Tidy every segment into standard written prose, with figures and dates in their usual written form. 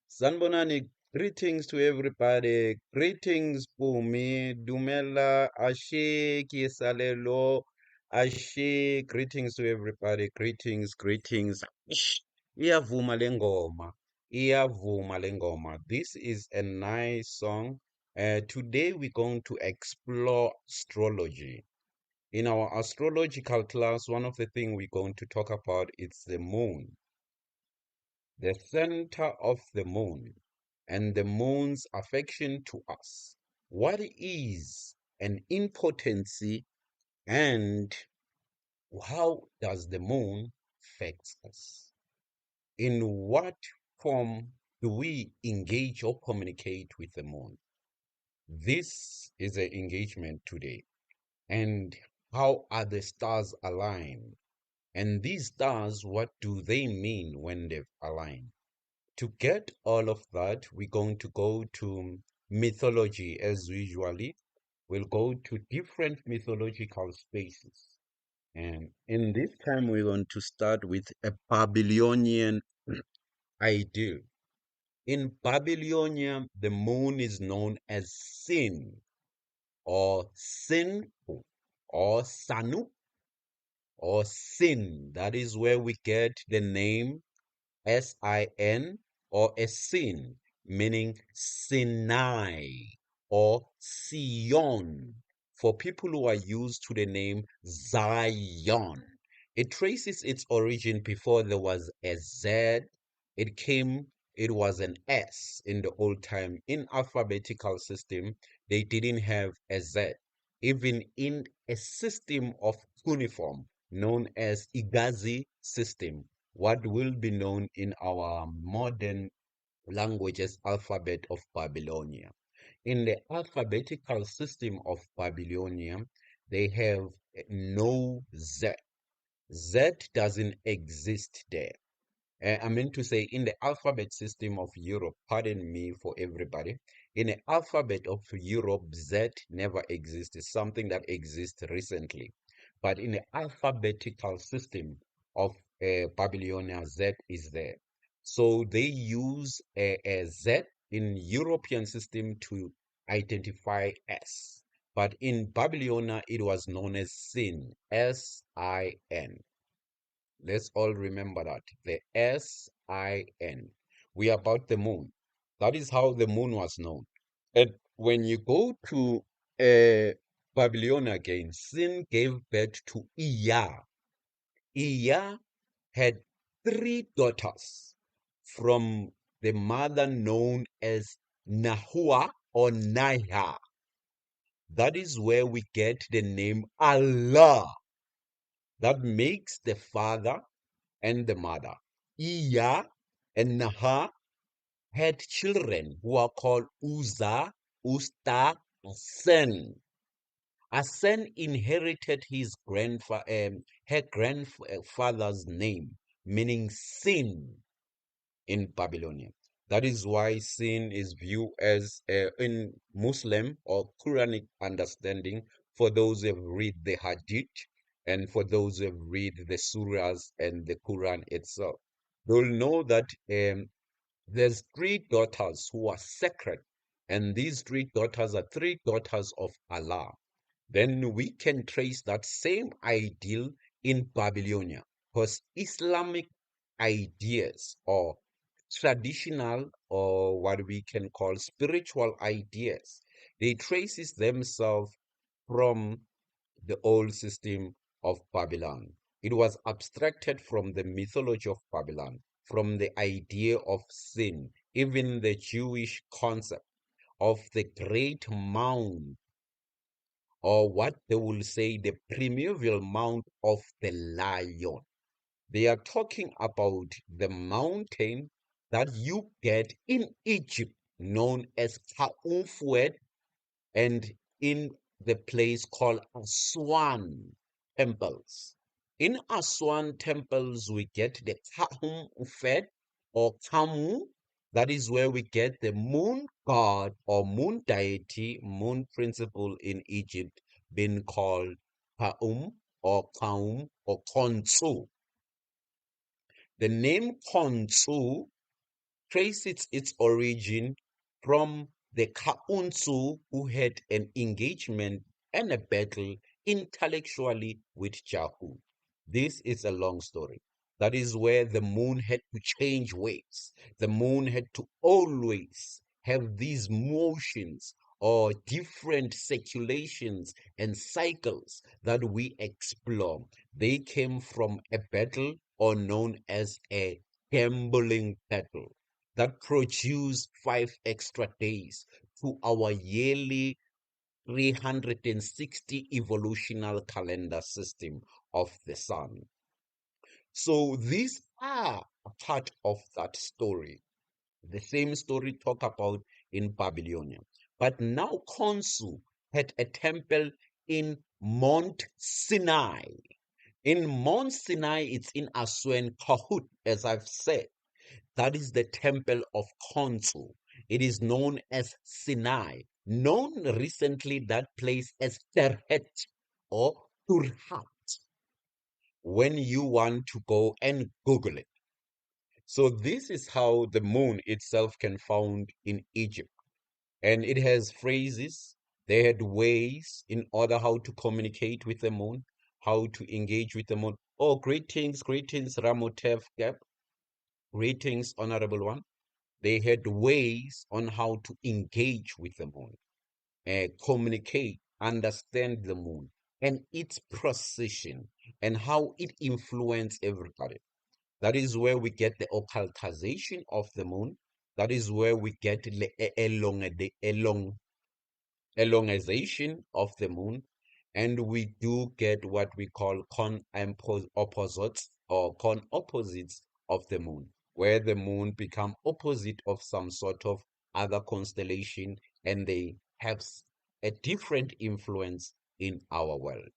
Sanbonani, greetings to everybody. Greetings, Bumi, Dumela, Ashe, Kiesalelo, Ashe. Greetings to everybody. Greetings, greetings. Ish, iyavuma le ngoma. Iyavuma le ngoma. This is a nice song. Today we're going to explore astrology. In our astrological class, one of the things we're going to talk about is the moon, the center of the moon, and the moon's affection to us. What is an impotency, and how does the moon affect us? In what form do we engage or communicate with the moon? This is an engagement today. And how are the stars aligned? And these stars, what do they mean when they've aligned? To get all of that, we're going to go to mythology as usually. We'll go to different mythological spaces. And in this time, we're going to start with a Babylonian ideal. In Babylonia, the moon is known as Sin or Sin or Sanu or Sin. That is where we get the name Sin or a sin, meaning Sinai or Sion. For people who are used to the name Zion, it traces its origin before there was a Z. It was an S in the old time. In alphabetical system, they didn't have a Z. Even in a system of cuneiform known as Igazi system, what will be known in our modern languages alphabet of Babylonia. In the alphabetical system of Babylonia, they have no Z. Z doesn't exist there. I mean to say, in the alphabet system of Europe, pardon me for everybody, in the alphabet of Europe, Z never exists. It's something that exists recently. But in the alphabetical system of Babylonia, Z is there. So they use a Z in European system to identify S. But in Babylonia, it was known as Sin, S-I-N. Let's all remember that. The S-I-N. We are about the moon. That is how the moon was known. And when you go to Babylon again, Sin gave birth to Ea. Ea had three daughters from the mother known as Nahua or Naiha. That is where we get the name Allah. That makes the father and the mother. Iya and Naha had children who are called Uza, Usta, Asen. Asen inherited her grandfather's name, meaning sin in Babylonian. That is why sin is viewed as in Muslim or Quranic understanding for those who have read the Hadith and for those who have read the surahs and the Quran itself. They'll know that there's three daughters who are sacred, and these three daughters are three daughters of Allah. Then we can trace that same ideal in Babylonia, because Islamic ideas or traditional or what we can call spiritual ideas, they traces themselves from the old system of Babylon. It was abstracted from the mythology of Babylon, from the idea of sin, even the Jewish concept of the great mound, or what they will say the primeval mound of the lion. They are talking about the mountain that you get in Egypt, known as Ka'ufwed, and in the place called Aswan temples. In Aswan temples, we get the Ka'ufed or Kamu. That is where we get the moon god or moon deity, moon principle in Egypt, being called Kaum or Kaum or Khonshu. The name Khonshu its origin from the Khonshu who had an engagement and a battle intellectually with Jahu. This is a long story. That is where the moon had to change ways. The moon had to always have these motions or different circulations and cycles that we explore. They came from a battle or known as a gambling battle that produce 5 extra days to our yearly 360 evolutional calendar system of the sun. So these are a part of that story. The same story talk about in Babylonia. But now Khonshu had a temple in Mount Sinai. In Mount Sinai, it's in Aswan Kahut, as I've said. That is the temple of Khonshu. It is known as Sinai. Known recently that place as Terhet or Turhat when you want to go and Google it. So this is how the moon itself can found in Egypt. And it has phrases. They had ways in order how to communicate with the moon, how to engage with the moon. Oh, greetings, Ramotef Gap. Greetings, Honorable One. They had ways on how to engage with the moon, communicate, understand the moon and its procession and how it influenced everybody. That is where we get the occultization of the moon. That is where we get the elongization of the moon. And we do get what we call opposites or con opposites of the moon, where the moon become opposite of some sort of other constellation and they have a different influence in our world.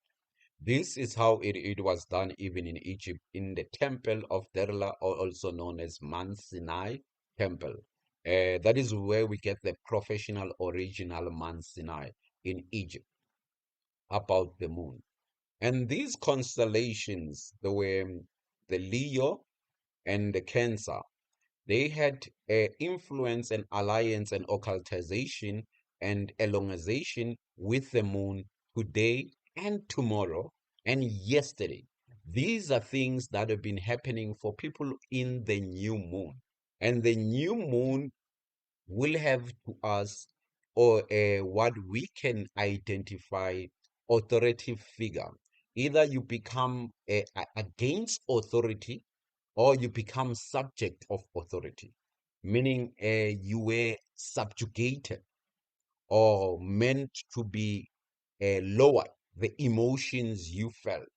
This is how it was done even in Egypt, in the temple of Derla, or also known as Man Sinai temple. That is where we get the professional original Man Sinai in Egypt about the moon. And these constellations, the Leo and the Cancer, they had influence and alliance and occultization and elongization with the moon today and tomorrow and yesterday. These are things that have been happening for people in the new moon. And the new moon will have to us or what we can identify authoritative figure. Either you become against authority or you become subject of authority, meaning you were subjugated or meant to be lowered, the emotions you felt.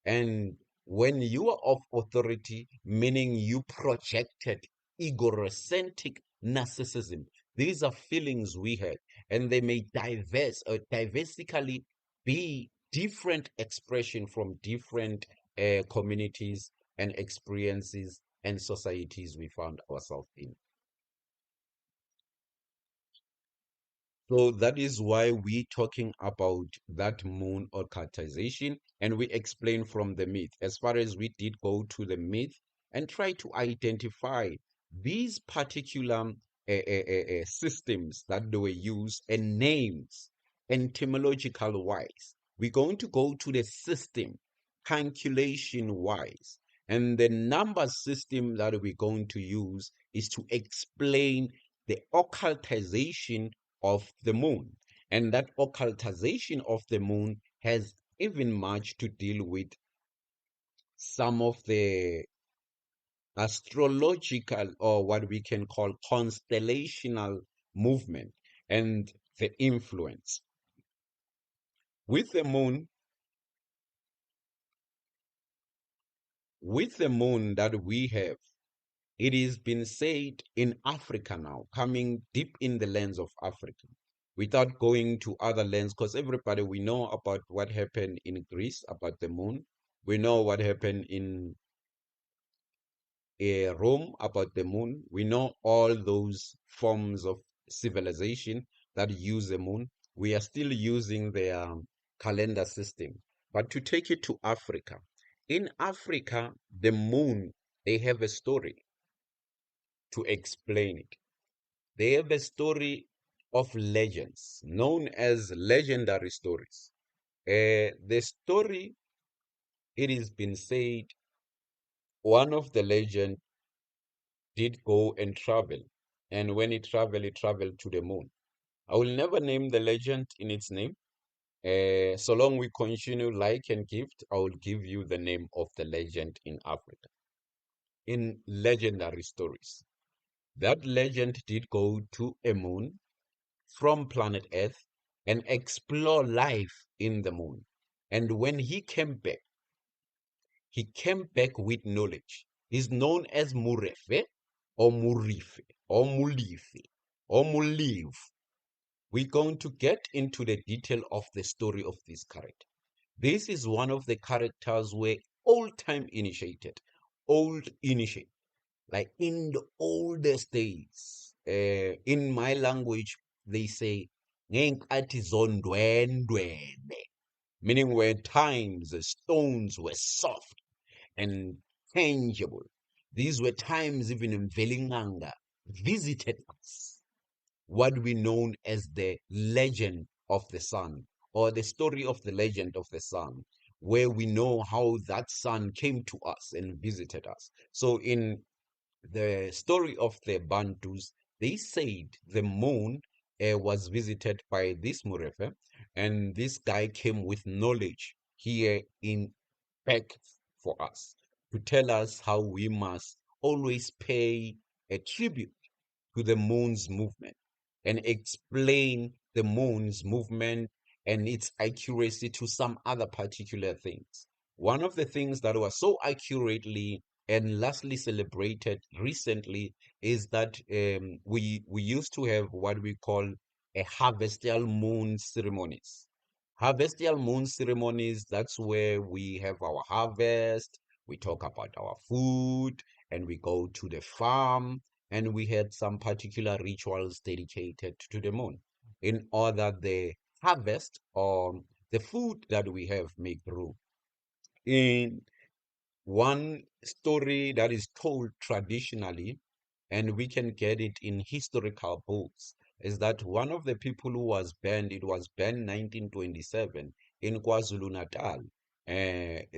And when you are of authority, meaning you projected egocentric narcissism, these are feelings we had, and they may diversically be different expression from different communities and experiences and societies we found ourselves in. So that is why we talking about that moon occultization, and we explain from the myth. As far as we did go to the myth and try to identify these particular systems that they were used and names etymological wise. We're going to go to the system calculation wise. And the number system that we're going to use is to explain the occultization of the moon. And that occultization of the moon has even much to deal with some of the astrological or what we can call constellational movement and the influence. With the moon, with the moon that we have, it has been said in Africa now, coming deep in the lands of Africa, without going to other lands, because everybody we know about what happened in Greece about the moon. We know what happened in Rome about the moon. We know all those forms of civilization that use the moon. We are still using their calendar system. But to take it to Africa, in Africa, the moon, they have a story. to explain it. They have a story of legends known as legendary stories. The story, it has been said, one of the legend did go and travel. And when he traveled to the moon. I will never name the legend in its name. So long we continue like and gift, I will give you the name of the legend in Africa. In legendary stories, that legend did go to a moon from planet Earth and explore life in the moon. And when he came back with knowledge. He's known as Murefe or Murife or Mulife or Muliv. We're going to get into the detail of the story of this character. This is one of the characters where old time initiated, old initiate, like in the oldest days. In my language, they say, "Ngenkathi zondwendwele," meaning where times the stones were soft and tangible. These were times even in Nganga visited us, what we know as the legend of the sun, or the story of the legend of the sun, where we know how that sun came to us and visited us. So in the story of the Bantus, they said the moon was visited by this Murefe, and this guy came with knowledge here in back for us to tell us how we must always pay a tribute to the moon's movement and explain the moon's movement and its accuracy to some other particular things. One of the things that was so accurately and lastly celebrated recently is that we used to have what we call a harvestial moon ceremonies. Harvestial moon ceremonies, that's where we have our harvest, we talk about our food, and we go to the farm, and we had some particular rituals dedicated to the moon in order the harvest or the food that we have may grow. In one story that is told traditionally, and we can get it in historical books, is that one of the people who was banned, it was banned 1927 in KwaZulu-Natal.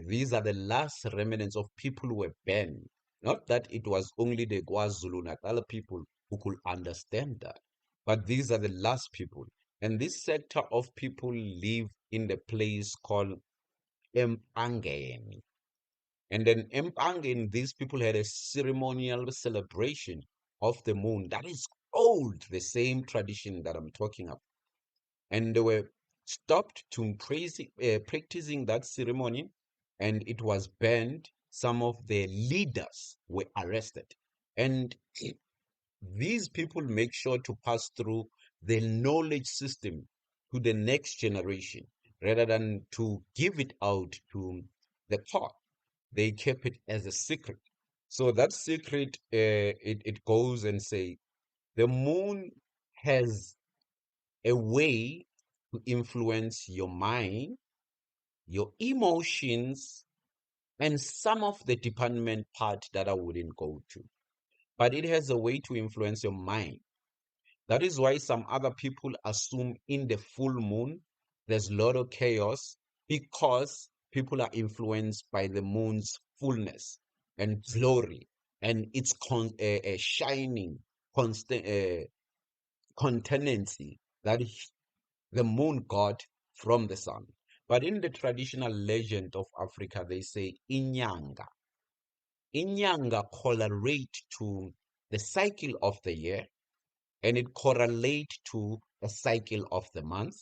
These are the last remnants of people who were banned. Not that it was only the KwaZulu-Natal people who could understand that, but these are the last people. And this sector of people live in the place called Empangeni. And then Empangeni, these people had a ceremonial celebration of the moon that is old, the same tradition that I'm talking about. And they were stopped to practicing that ceremony, and it was banned. Some of the leaders were arrested. And these people make sure to pass through the knowledge system to the next generation rather than to give it out to the court. They kept it as a secret. So that secret, it goes and say the moon has a way to influence your mind, your emotions, and some of the department part that I wouldn't go to. But it has a way to influence your mind. That is why some other people assume in the full moon there's a lot of chaos because people are influenced by the moon's fullness and glory and its shining constant continency that the moon got from the sun. But in the traditional legend of Africa, they say Inyanga. Inyanga correlate to the cycle of the year, and it correlate to a cycle of the month,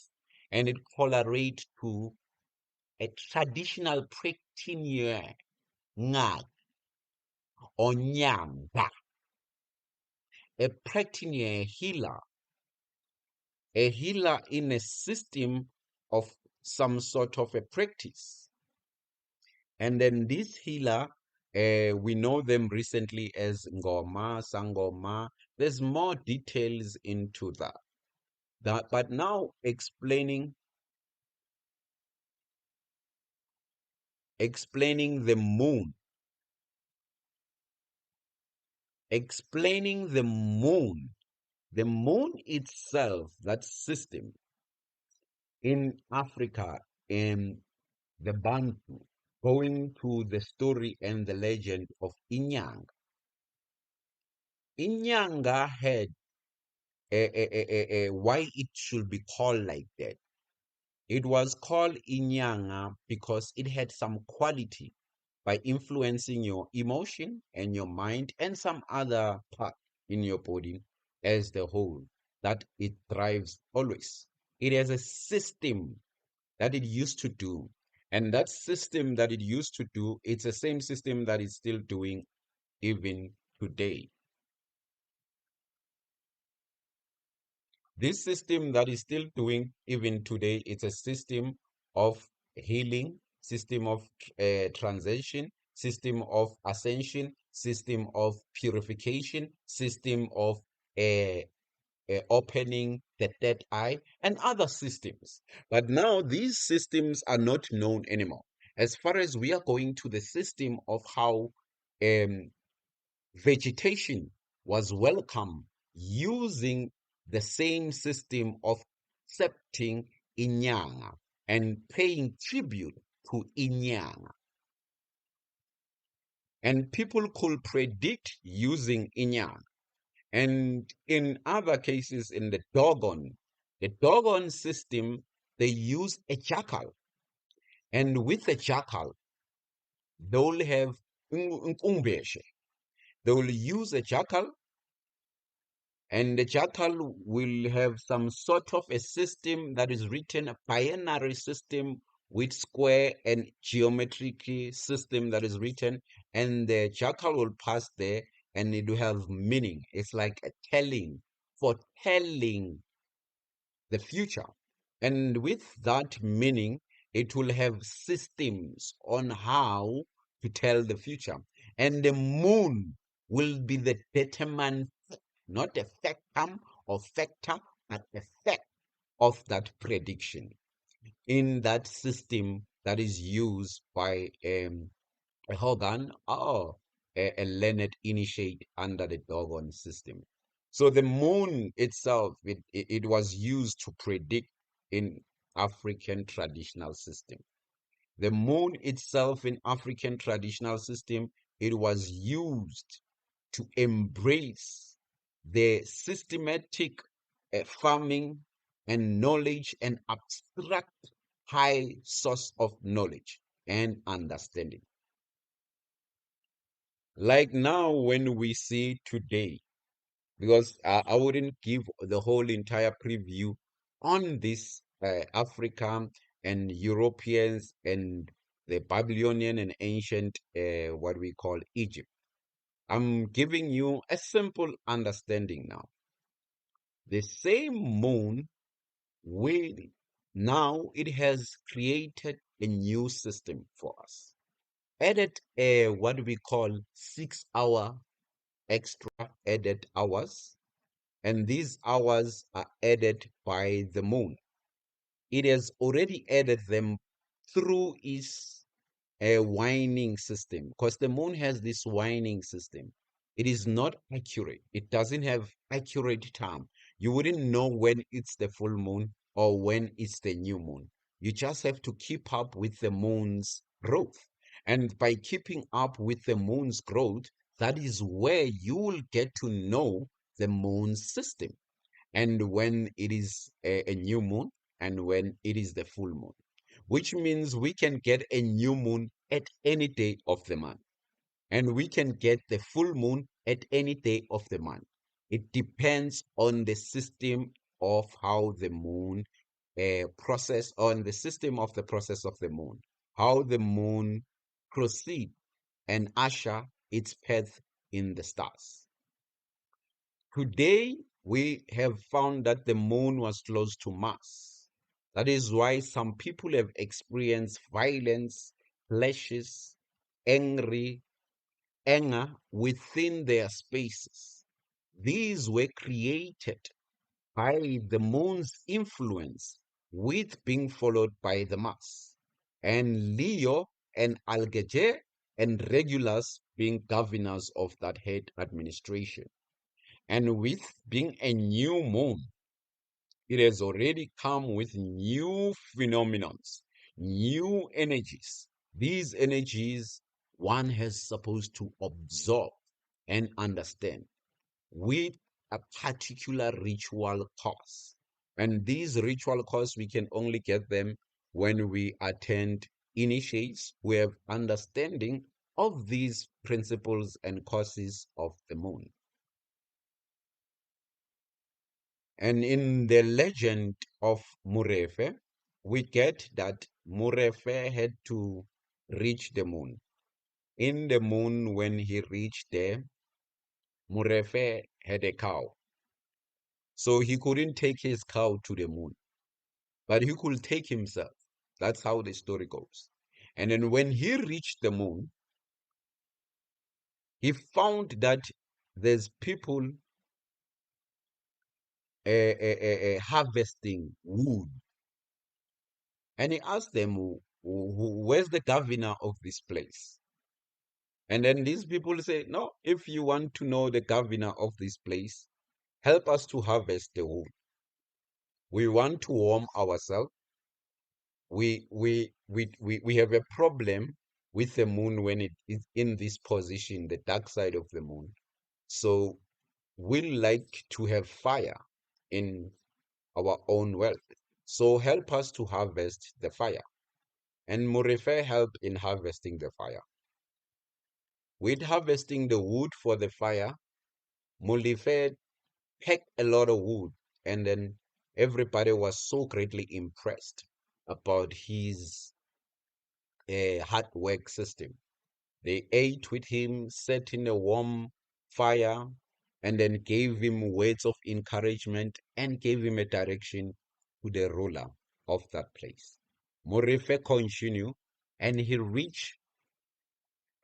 and it correlate to a traditional practitioner Ngaka or Nyanga, a practitioner a healer in a system of some sort of a practice. And then this healer, we know them recently as Ngoma, Sangoma. There's more details into that. But now explaining the moon explaining the moon. The moon itself, that system in Africa, in the Bantu, going to the story and the legend of Inyanga. Inyanga had why it should be called like that. It was called Inyanga because it had some quality by influencing your emotion and your mind and some other part in your body as the whole, that it thrives always. It has a system that it used to do. And that system that it used to do, it's the same system that it's still doing even today. This system that is still doing even today, it's a system of healing, system of transition, system of ascension, system of purification, system of uh, opening the third eye, and other systems. But now these systems are not known anymore. As far as we are going to the system of how um, vegetation was welcome using the same system of accepting Inyanga and paying tribute to Inyanga. And people could predict using Inyanga. And in other cases, in the Dogon system, they use a jackal. And with a jackal, they'll have Ngumbeshe. They will use a jackal, and the jackal will have some sort of a system that is written, a binary system with square and geometric system that is written, and the jackal will pass there and it will have meaning. It's like a foretelling the future. And with that meaning, it will have systems on how to tell the future. And the moon will be the determinant, not a factum or factor, but a fact of that prediction in that system that is used by a Hogan or a learned initiate under the Dogon system. So the moon itself, it was used to predict in African traditional system. The moon itself in African traditional system, it was used to embrace the systematic farming and knowledge and abstract high source of knowledge and understanding. Like now, when we see today, because I wouldn't give the whole entire preview on this African and Europeans and the Babylonian and ancient, what we call Egypt. I'm giving you a simple understanding now. The same moon will now it has created a new system for us. Added what we call 6 hour extra added hours, and these hours are added by the moon. It has already added them through its winding system, because the moon has this winding system. It is not accurate. It doesn't have accurate time. You wouldn't know when it's the full moon or when it's the new moon. You just have to keep up with the moon's growth. And by keeping up with the moon's growth, that is where you will get to know the moon's system and when it is a new moon and when it is the full moon, which means we can get a new moon at any day of the month, and we can get the full moon at any day of the month. It depends on the system of how the moon process, on the system of the process of the moon, how the moon proceed and usher its path in the stars. Today, we have found that the moon was close to Mars. That is why some people have experienced violence, clashes, angry, anger within their spaces. These were created by the moon's influence, with being followed by the Mars, and Leo and Algae and Regulus being governors of that head administration. And with being a new moon, it has already come with new phenomenons, new energies. These energies one has supposed to absorb and understand with a particular ritual course. And these ritual courses, we can only get them when we attend initiates who have understanding of these principles and courses of the moon. And in the legend of Murph, we get that Murph had to reach the moon. In the moon, when he reached there, Murph had a cow. So he couldn't take his cow to the moon, but he could take himself. That's how the story goes. And then when he reached the moon, he found that there's people harvesting wood. And he asked them, where's the governor of this place? And then these people say, no, if you want to know the governor of this place, help us to harvest the wood. We want to warm ourselves. We have a problem with the moon when it is in this position, the dark side of the moon. So we like to have fire in our own wealth. So help us to harvest the fire. And Murife helped in harvesting the fire. With harvesting the wood for the fire, Murife packed a lot of wood, and then everybody was so greatly impressed about his hard work system. They ate with him, set in a warm fire, and then gave him words of encouragement and gave him a direction to the ruler of that place. Morife continued, and he reached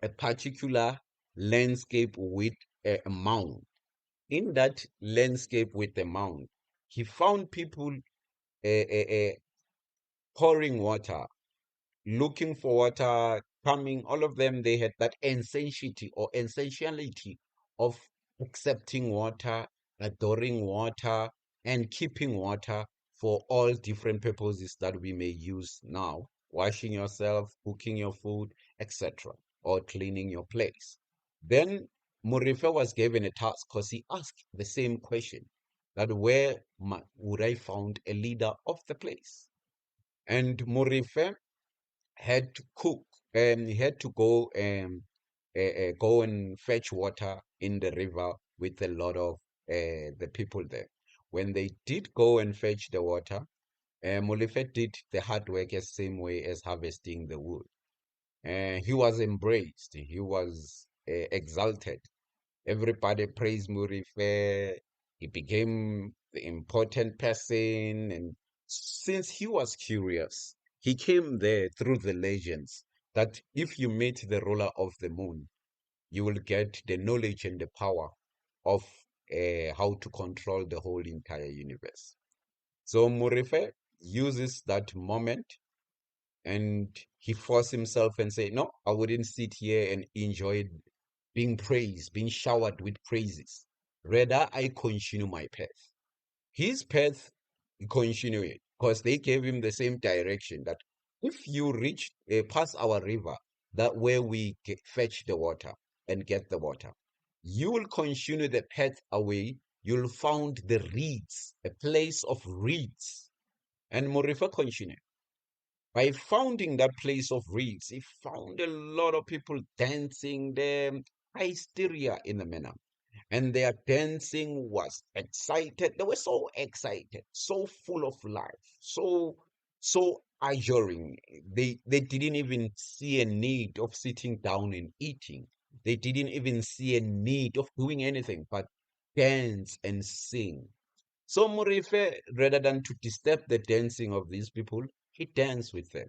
a particular landscape with a mound. In that landscape with the mound, he found people pouring water, looking for water, coming, all of them, they had that essentiality of accepting water, adoring water, and keeping water for all different purposes that we may use now, washing yourself, cooking your food, etc., or cleaning your place. Then Murife was given a task because he asked the same question that would I found a leader of the place? And Murife had to cook and he had to go and fetch water in the river with a lot of the people there. When they did go and fetch the water, Molefe did the hard work the same way as harvesting the wood. He was embraced. He was exalted. Everybody praised Murife. He became the important person. And since he was curious, he came there through the legends that if you meet the ruler of the moon, you will get the knowledge and the power of how to control the whole entire universe. So Murife uses that moment and he forced himself and said, no, I wouldn't sit here and enjoy being praised, being showered with praises. Rather, I continue my path. His path, he continued because they gave him the same direction that if you reach past our river, that where we fetch the water and get the water, you will continue the path away. You'll find the reeds, a place of reeds. And Morifa continued. By founding that place of reeds, he found a lot of people dancing there, hysteria in the manner. And their dancing was excited. They were so excited, so full of life, so adjuring. They didn't even see a need of sitting down and eating. They didn't even see a need of doing anything but dance and sing. So Murife, rather than to disturb the dancing of these people, he danced with them.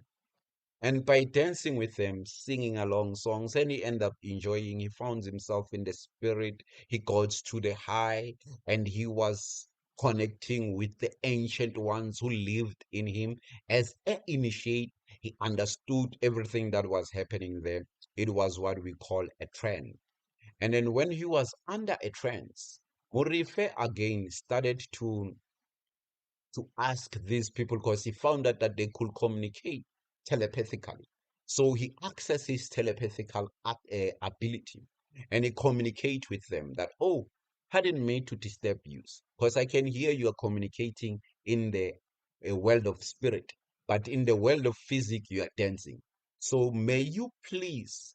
And by dancing with them, singing along songs, and he ended up enjoying, he found himself in the spirit. He got to the high, and he was connecting with the ancient ones who lived in him. As an initiate, he understood everything that was happening there. it was what we call a trend. And then when he was under a trance, Murife again started to ask these people because he found out that they could communicate telepathically. So he accessed his telepathical ability and he communicate with them that, oh, hadn't meant to disturb you because I can hear you are communicating in the world of spirit, but in the world of physics, you are dancing. So may you please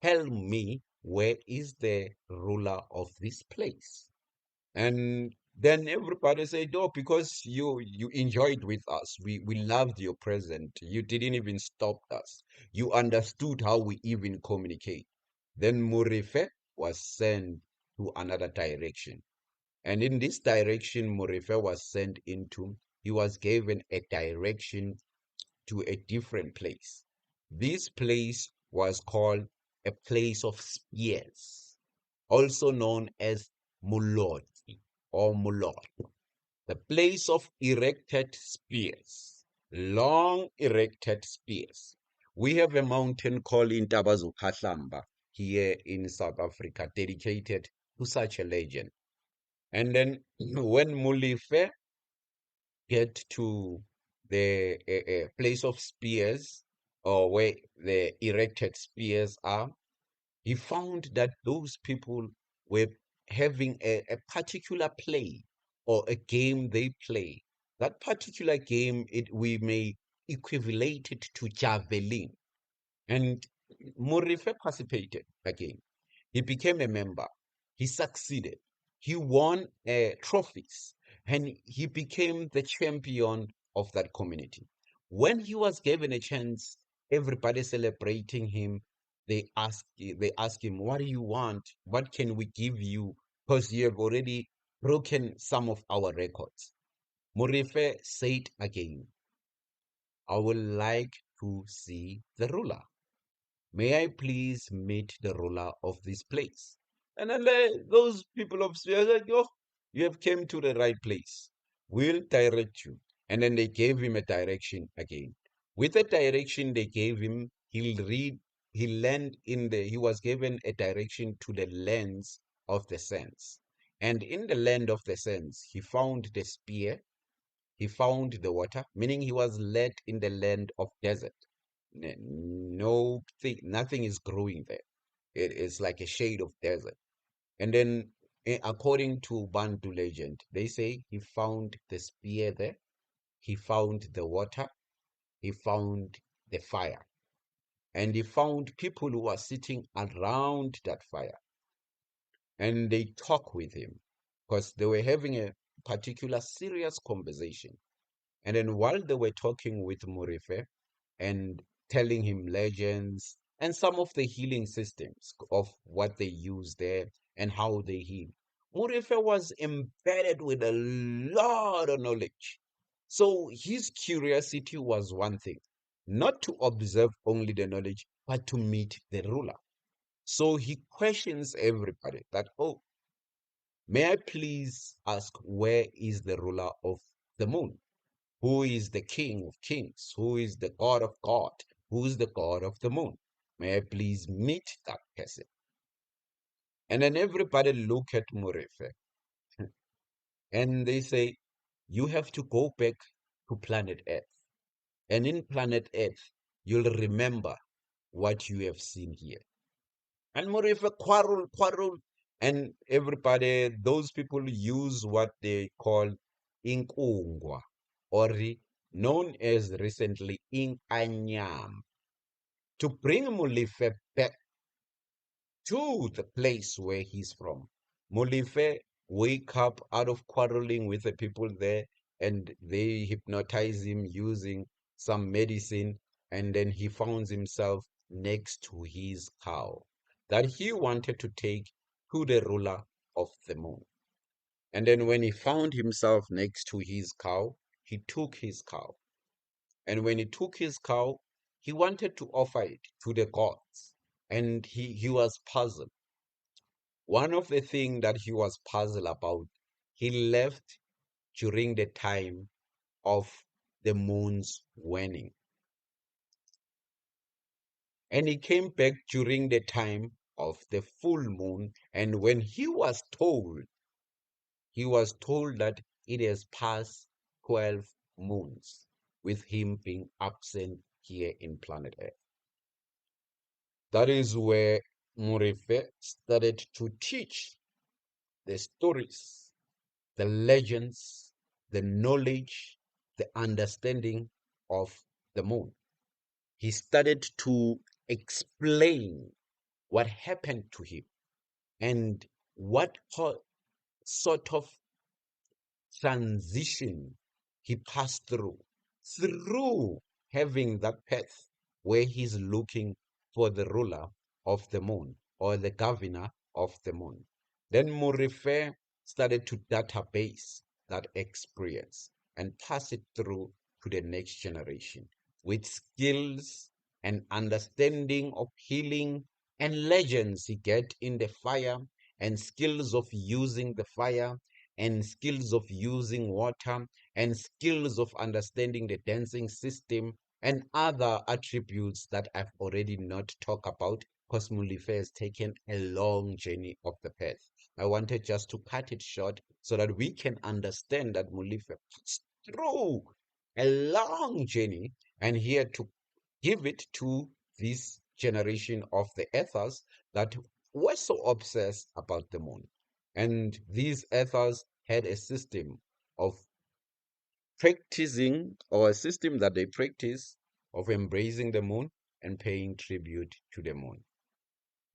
tell me where is the ruler of this place? And then everybody said, "Oh, because you enjoyed with us. We loved your presence. You didn't even stop us. You understood how we even communicate." Then Murife was sent to another direction. And in this direction Murife was sent into, he was given a direction to a different place. This place was called a place of spears, also known as Muloti or Mulot, the place of erected spears, long erected spears. We have a mountain called Intabazukahlamba here in South Africa dedicated to such a legend. And then when Mulife get to the place of spears or where the erected spears are, he found that those people were having a particular play or a game they play. That particular game, we may equivalent it to javelin. And Murife participated again. He became a member. He succeeded. He won trophies and he became the champion of that community. When he was given a chance, everybody celebrating him, they ask him, what do you want? What can we give you? Because you have already broken some of our records. Murife said again, I would like to see the ruler. May I please meet the ruler of this place? And then those people upstairs said, oh, you have came to the right place. We'll direct you. And then they gave him a direction again. With the direction they gave him, he was given a direction to the lands of the sands. And in the land of the sands, he found the spear, he found the water, meaning he was led in the land of desert. No thing, nothing is growing there. It is like a shade of desert. And then, according to Bantu legend, they say he found the spear there, he found the water, he found the fire, and he found people who are sitting around that fire, and they talk with him because they were having a particular serious conversation. And then while they were talking with Murife, and telling him legends and some of the healing systems of what they use there and how they heal. Murife was embedded with a lot of knowledge. So his curiosity was one thing, not to observe only the knowledge, but to meet the ruler. So he questions everybody that, oh, may I please ask, where is the ruler of the moon? Who is the King of Kings? Who is the God of God? Who is the God of the moon? May I please meet that person? And then everybody look at Murefe and they say, you have to go back to planet Earth. And in planet Earth, you'll remember what you have seen here. And Murefe quarrel. And everybody, those people use what they call inkungwa, or known as recently Inkanyam, to bring Mulife back to the place where he's from. Mulife wake up out of quarreling with the people there, and they hypnotize him using some medicine, and then he finds himself next to his cow that he wanted to take to the ruler of the moon. And then when he found himself next to his cow, he took his cow. And when he took his cow, he wanted to offer it to the gods. And he was puzzled. One of the things that he was puzzled about, he left during the time of the moon's waning. And he came back during the time of the full moon. And when he was told that it has passed 12 moons with him being absent here in planet Earth. That is where Murph started to teach the stories, the legends, the knowledge, the understanding of the moon. He started to explain what happened to him and what sort of transition he passed through having that path where he's looking for the ruler of the moon or the governor of the moon. Then Murife started to database that experience and pass it through to the next generation with skills and understanding of healing and legends he get in the fire and skills of using the fire and skills of using water and skills of understanding the dancing system and other attributes that I've already not talked about because Mulife has taken a long journey of the path. I wanted just to cut it short so that we can understand that Mulife passed through a long journey and here to give it to this generation of the earthers that were so obsessed about the moon. And these earthers had a system of practicing, or a system that they practice of embracing the moon and paying tribute to the moon.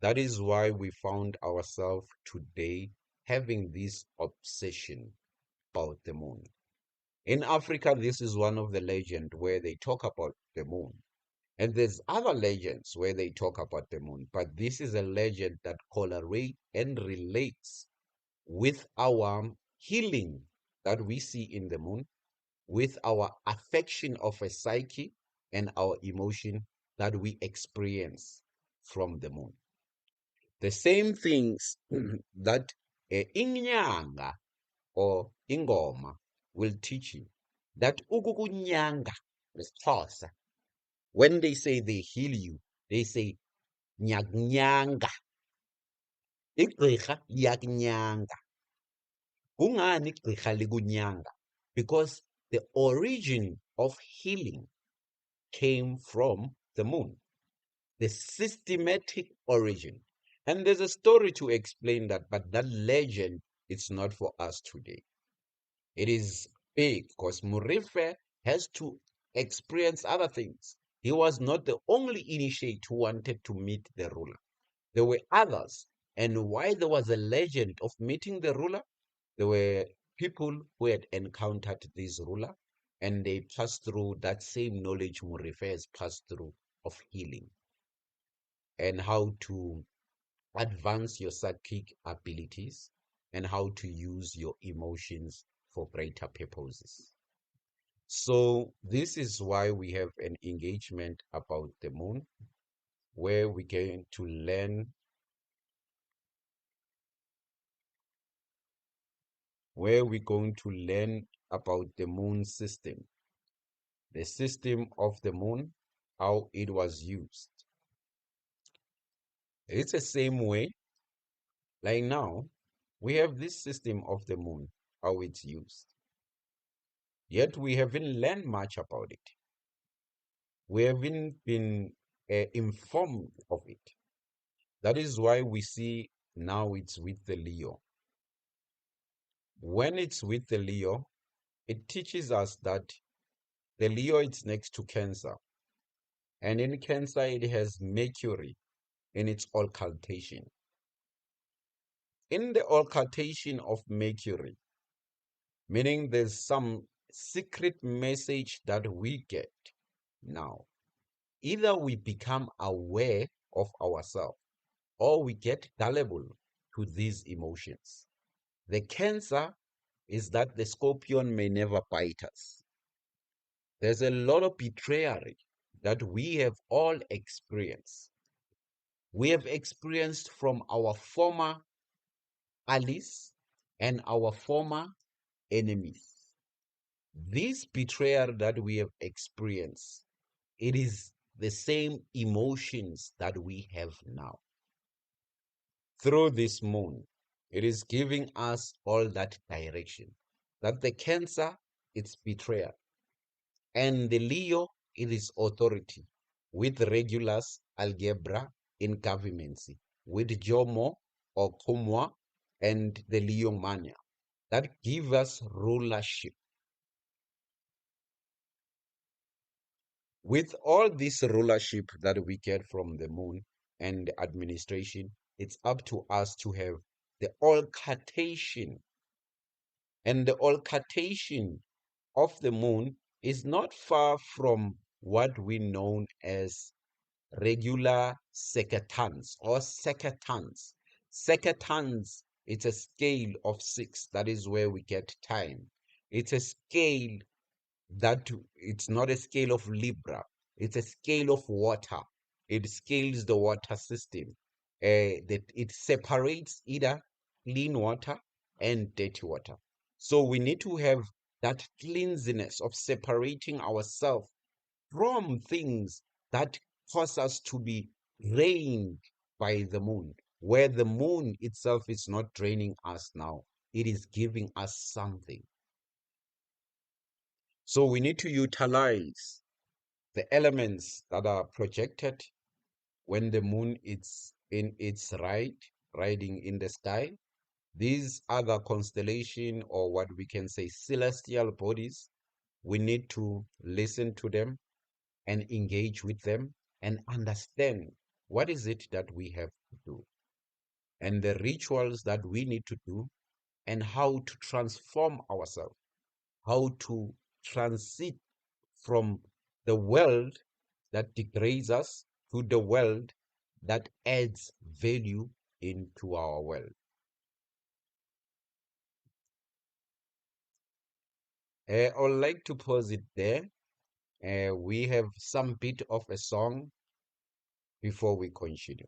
That is why we found ourselves today having this obsession about the moon. In Africa, this is one of the legends where they talk about the moon. And there's other legends where they talk about the moon, but this is a legend that correlates and relates with our healing that we see in the moon, with our affection of a psyche and our emotion that we experience from the moon. The same things that Inyanga or Ingoma will teach you that ukukunyanga is Xhosa. When they say they heal you, they say nyakunyanga. Igqirha liyakunyanga. Kungani igqirha likunyanga? Because the origin of healing came from the moon, the systematic origin. And there's a story to explain that, but that legend is not for us today. It is big because Murife has to experience other things. He was not the only initiate who wanted to meet the ruler. There were others. And why there was a legend of meeting the ruler, there were people who had encountered this ruler and they passed through that same knowledge Murife has passed through of healing and how to advance your psychic abilities and how to use your emotions for greater purposes. So this is why we have an engagement about the moon, where we're going to learn, about the moon system, the system of the moon, how it was used. It's the same way, like now, we have this system of the moon, how it's used. Yet we haven't learned much about it. We haven't been informed of it. That is why we see now it's with the Leo. When it's with the Leo, it teaches us that the Leo is next to Cancer. And in Cancer, it has Mercury in its occultation. In the occultation of Mercury, meaning there's some secret message that we get now. Either we become aware of ourselves or we get gullible to these emotions. The Cancer is that the scorpion may never bite us. There's a lot of betrayal that we have all experienced. We have experienced from our former allies and our former enemies. This betrayal that we have experienced, it is the same emotions that we have now. Through this moon, it is giving us all that direction. That the Cancer, it's betrayal. And the Leo, it is authority. With regulars, algebra, incumbency. With Jomo or Kumwa and the Leo mania. That give us rulership. With all this rulership that we get from the moon and administration, it's up to us to have the occultation. And the occultation of the moon is not far from what we know as regular secatons or secatons. Secatons, it's a scale of 6. That is where we get time. It's a scale that it's not a scale of Libra, it's a scale of water. It scales the water system. That it separates either clean water and dirty water. So we need to have that cleanliness of separating ourselves from things that cause us to be drained by the moon, where the moon itself is not draining us now, it is giving us something. So we need to utilize the elements that are projected when the moon is in its riding in the sky. These other constellation, or what we can say celestial bodies, we need to listen to them and engage with them and understand what is it that we have to do and the rituals that we need to do and how to transform ourselves, how to transit from the world that degrades us to the world that adds value into our world. I would like to pause it there. We have some bit of a song before we continue.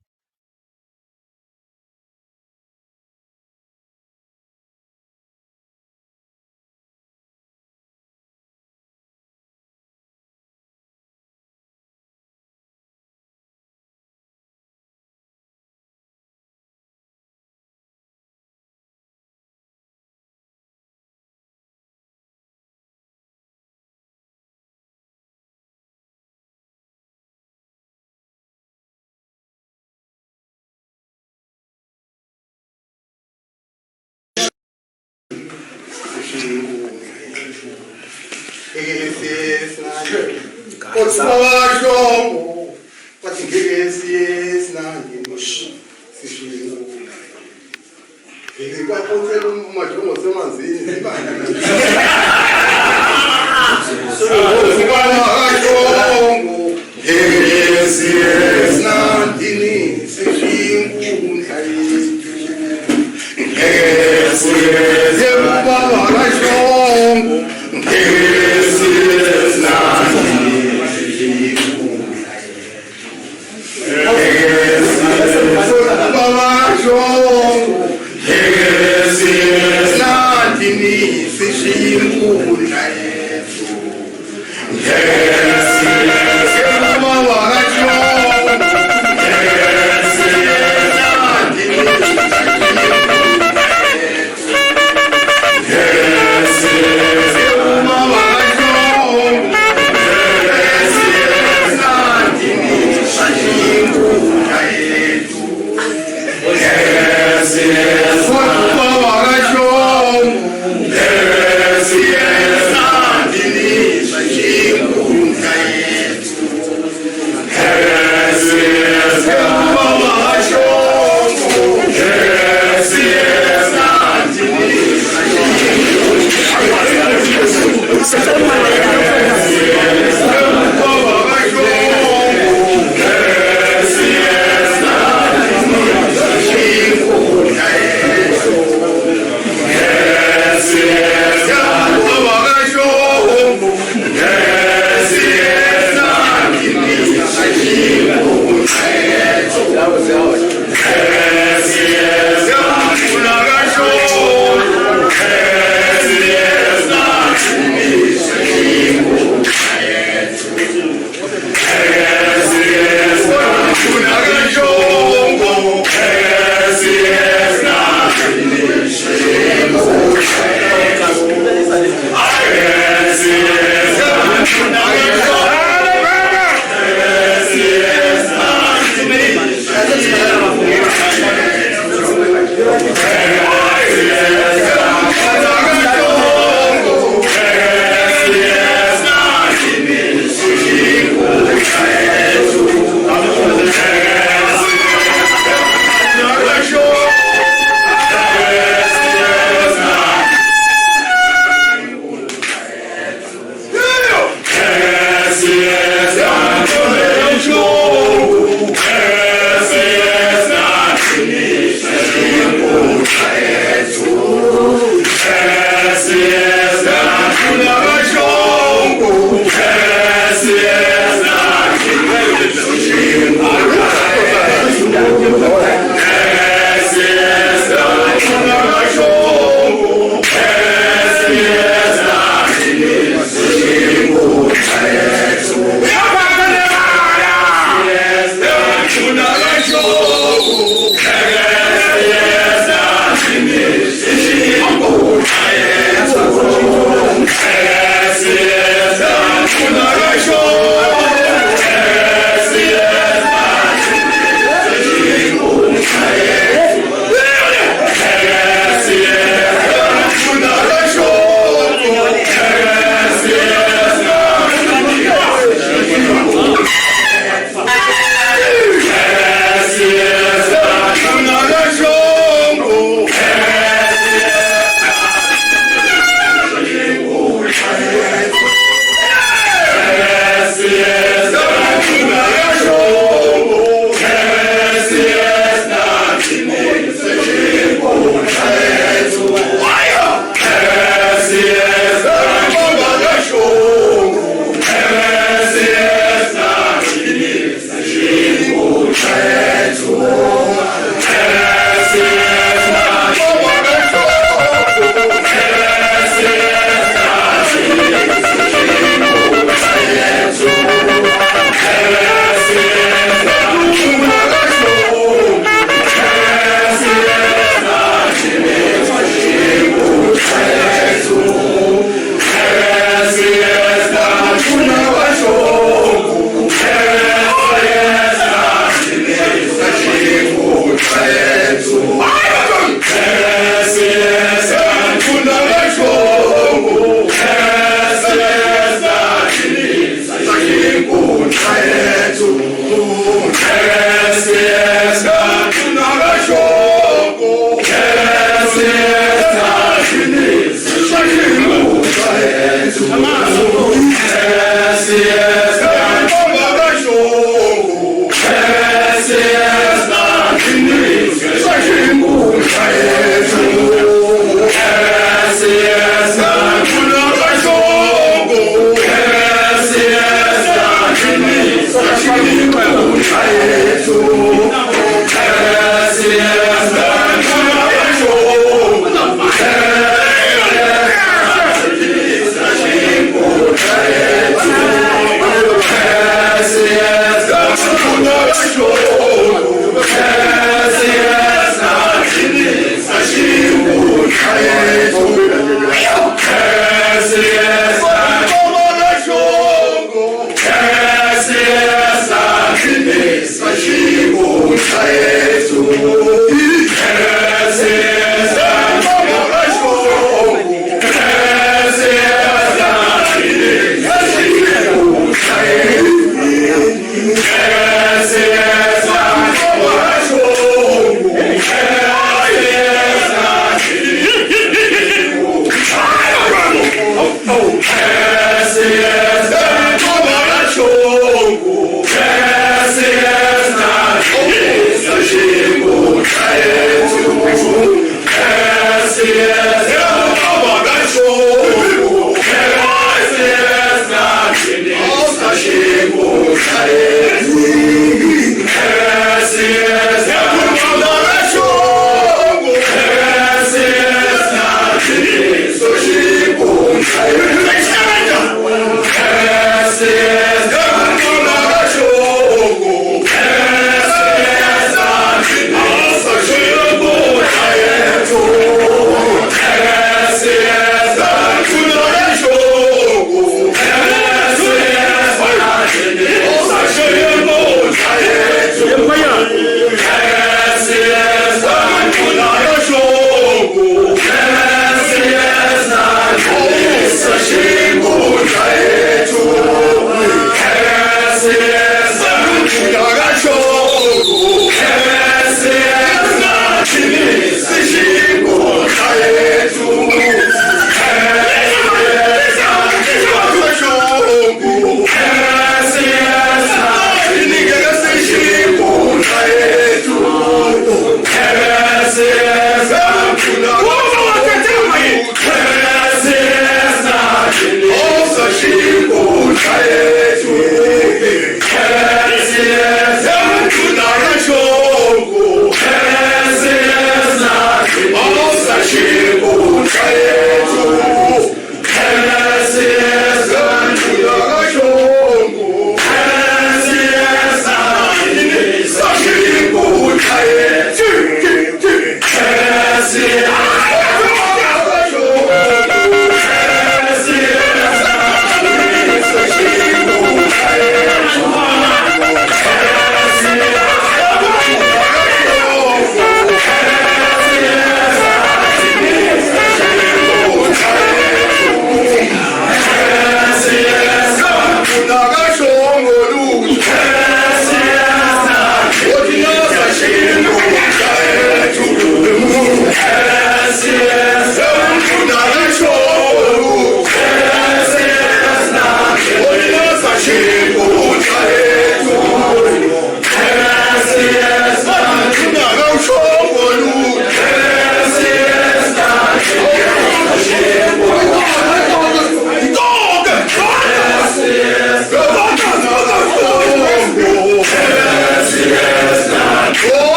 Yes, yes.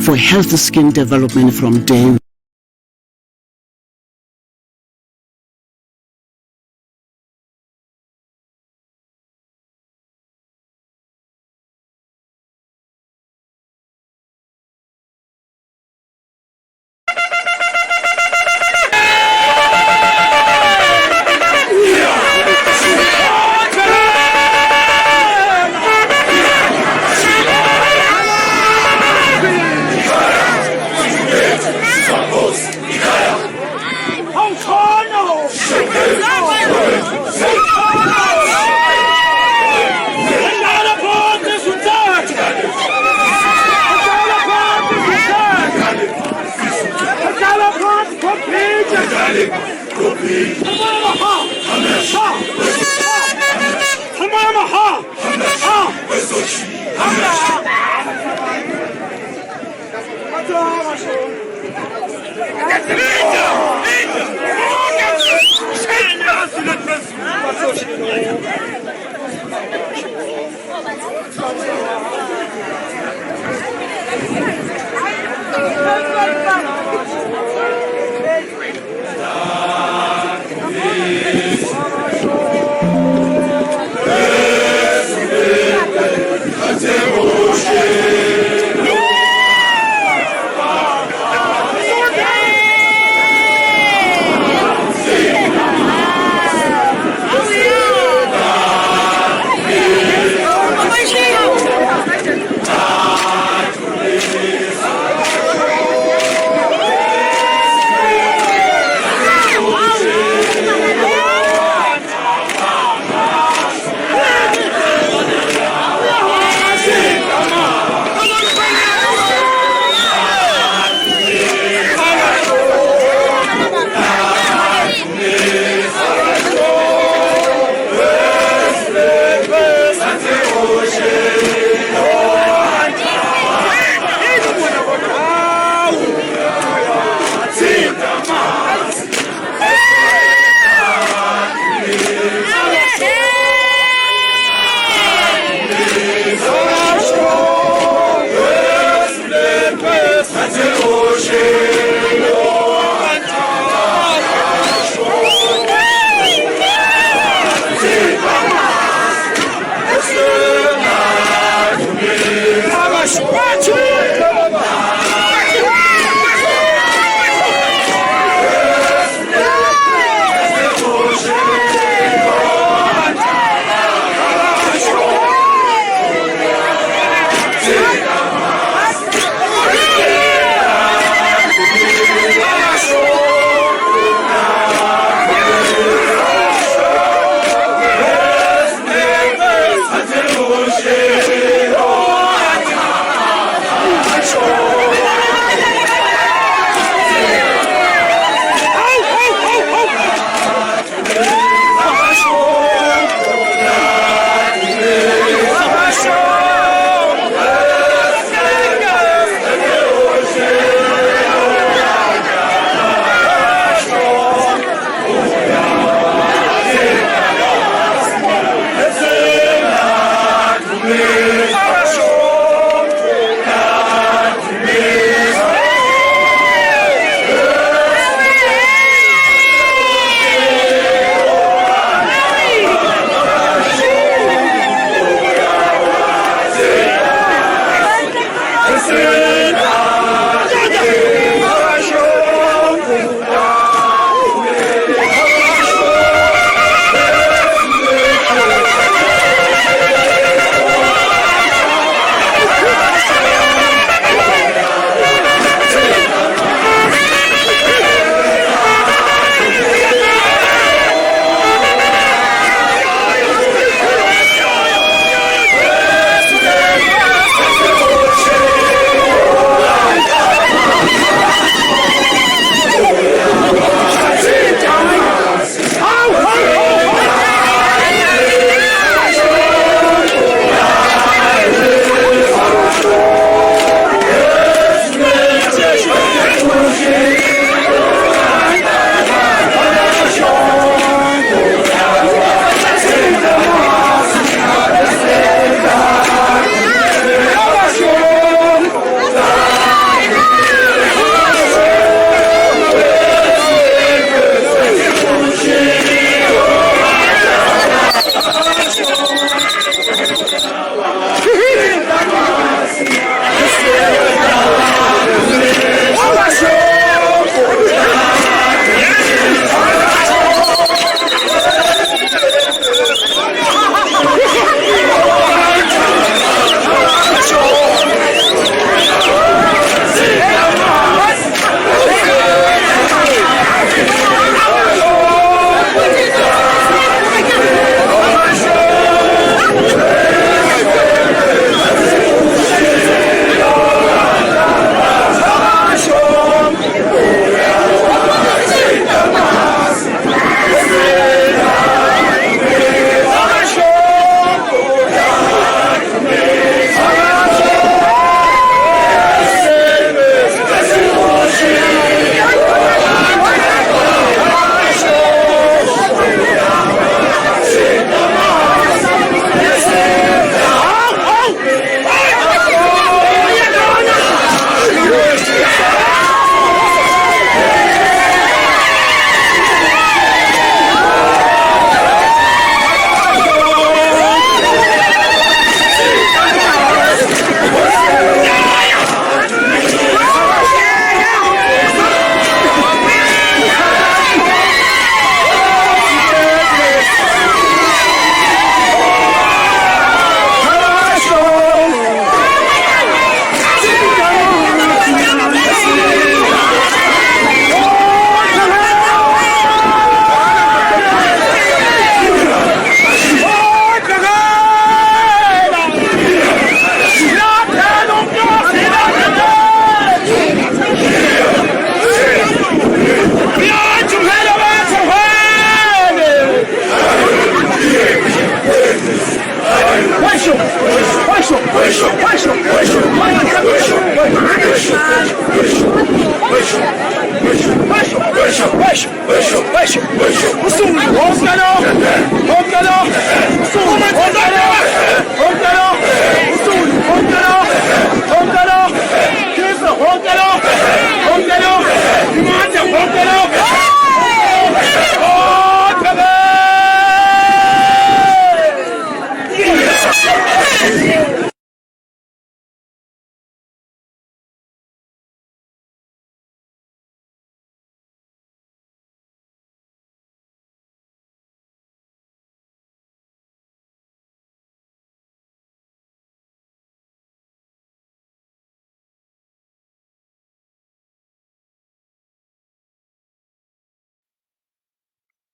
For healthy skin development from day one.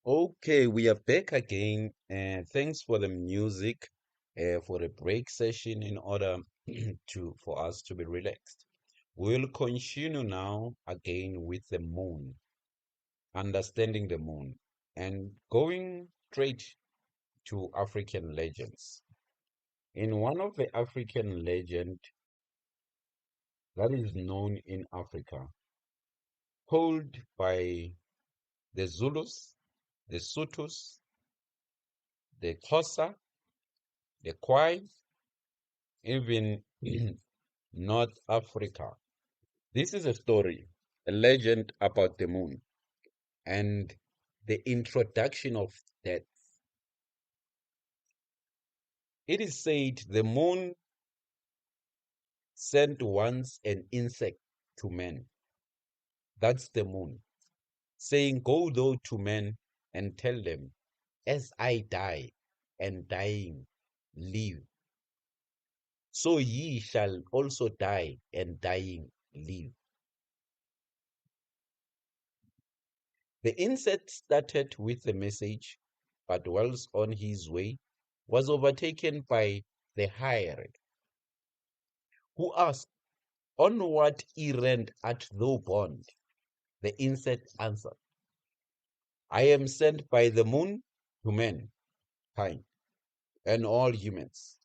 Okay, we are back again. Thanks for the music, for the break session in order for us to be relaxed. We'll continue now again with the moon, understanding the moon, and going straight to African legends. In one of the African legend that is known in Africa, told by the Zulus, the Sothos, the Xhosa, the Kwai, even North Africa. This is a story, a legend about the moon and the introduction of death. It is said the moon sent once an insect to men. That's the moon, saying, "Go thou to men and tell them, as I die and dying live, so ye shall also die and dying live." The insect started with the message, but whilst on his way, was overtaken by the hired, who asked, "On what errand art thou bound?" The insect answered, "I am sent by the moon to mankind and all humans,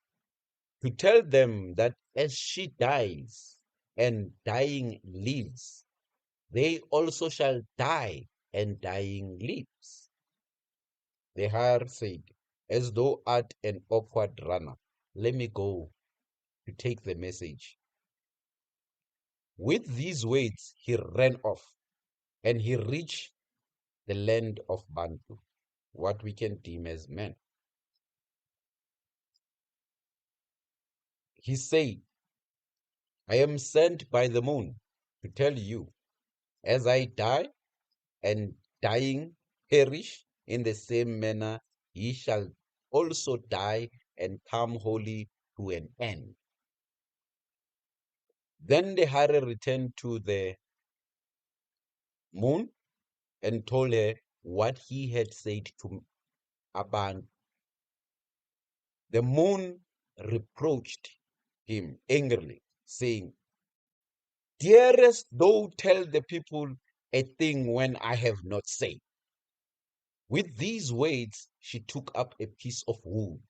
to tell them that as she dies and dying lives, they also shall die and dying lives." The hare said, "As thou art an awkward runner, let me go to take the message." With these words, he ran off and he reached the land of Bantu, what we can deem as men. He said, "I am sent by the moon to tell you, as I die and dying perish, in the same manner ye shall also die and come wholly to an end." Then the hare returned to the moon and told her what he had said to Aban. The moon reproached him angrily, saying, "Dearest, thou tell the people a thing when I have not said." With these words, she took up a piece of wood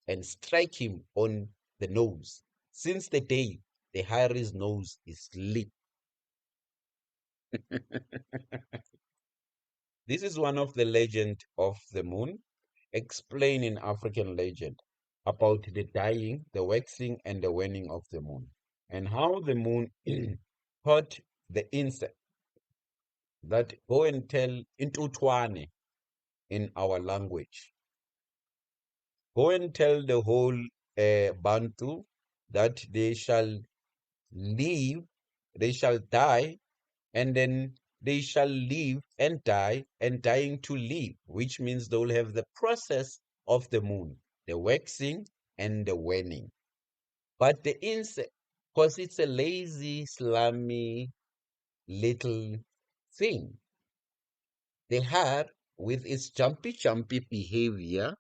and struck him on the nose. Since the day, the hare's nose is slit. This is one of the legend of the moon, explaining African legend about the dying, the waxing, and the waning of the moon, and how the moon taught the insect that go and tell intutwane in our language. Go and tell the whole Bantu that they shall live, they shall die, and then they shall live and die, and dying to live, which means they will have the process of the moon, the waxing and the waning. But the insect, because it's a lazy, slimy little thing, the hare, with its jumpy behavior,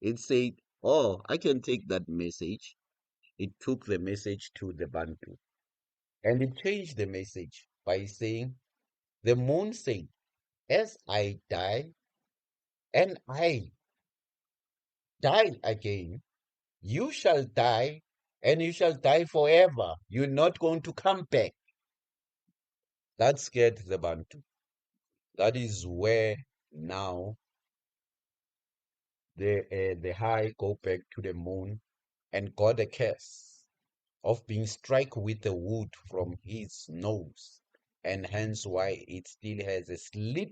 it said, "Oh, I can take that message." It took the message to the Bantu and it changed the message by saying, "The moon said, as I die and I die again, you shall die and you shall die forever. You're not going to come back. That scared the Bantu. That is where now the high go back to the moon and got a curse of being struck with the wood from his nose, and hence why it still has a slit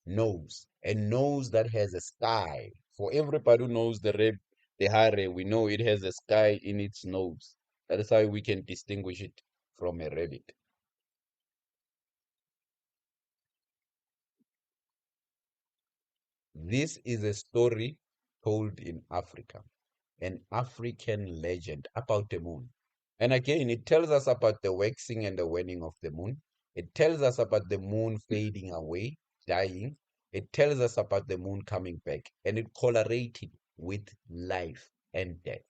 nose, a nose that has a sky. For everybody who knows the hare, we know it has a sky in its nose. That is how we can distinguish it from a rabbit. This is a story told in Africa, an African legend about the moon. And again, it tells us about the waxing and the waning of the moon. It tells us about the moon fading away, dying. It tells us about the moon coming back, and it correlated with life and death.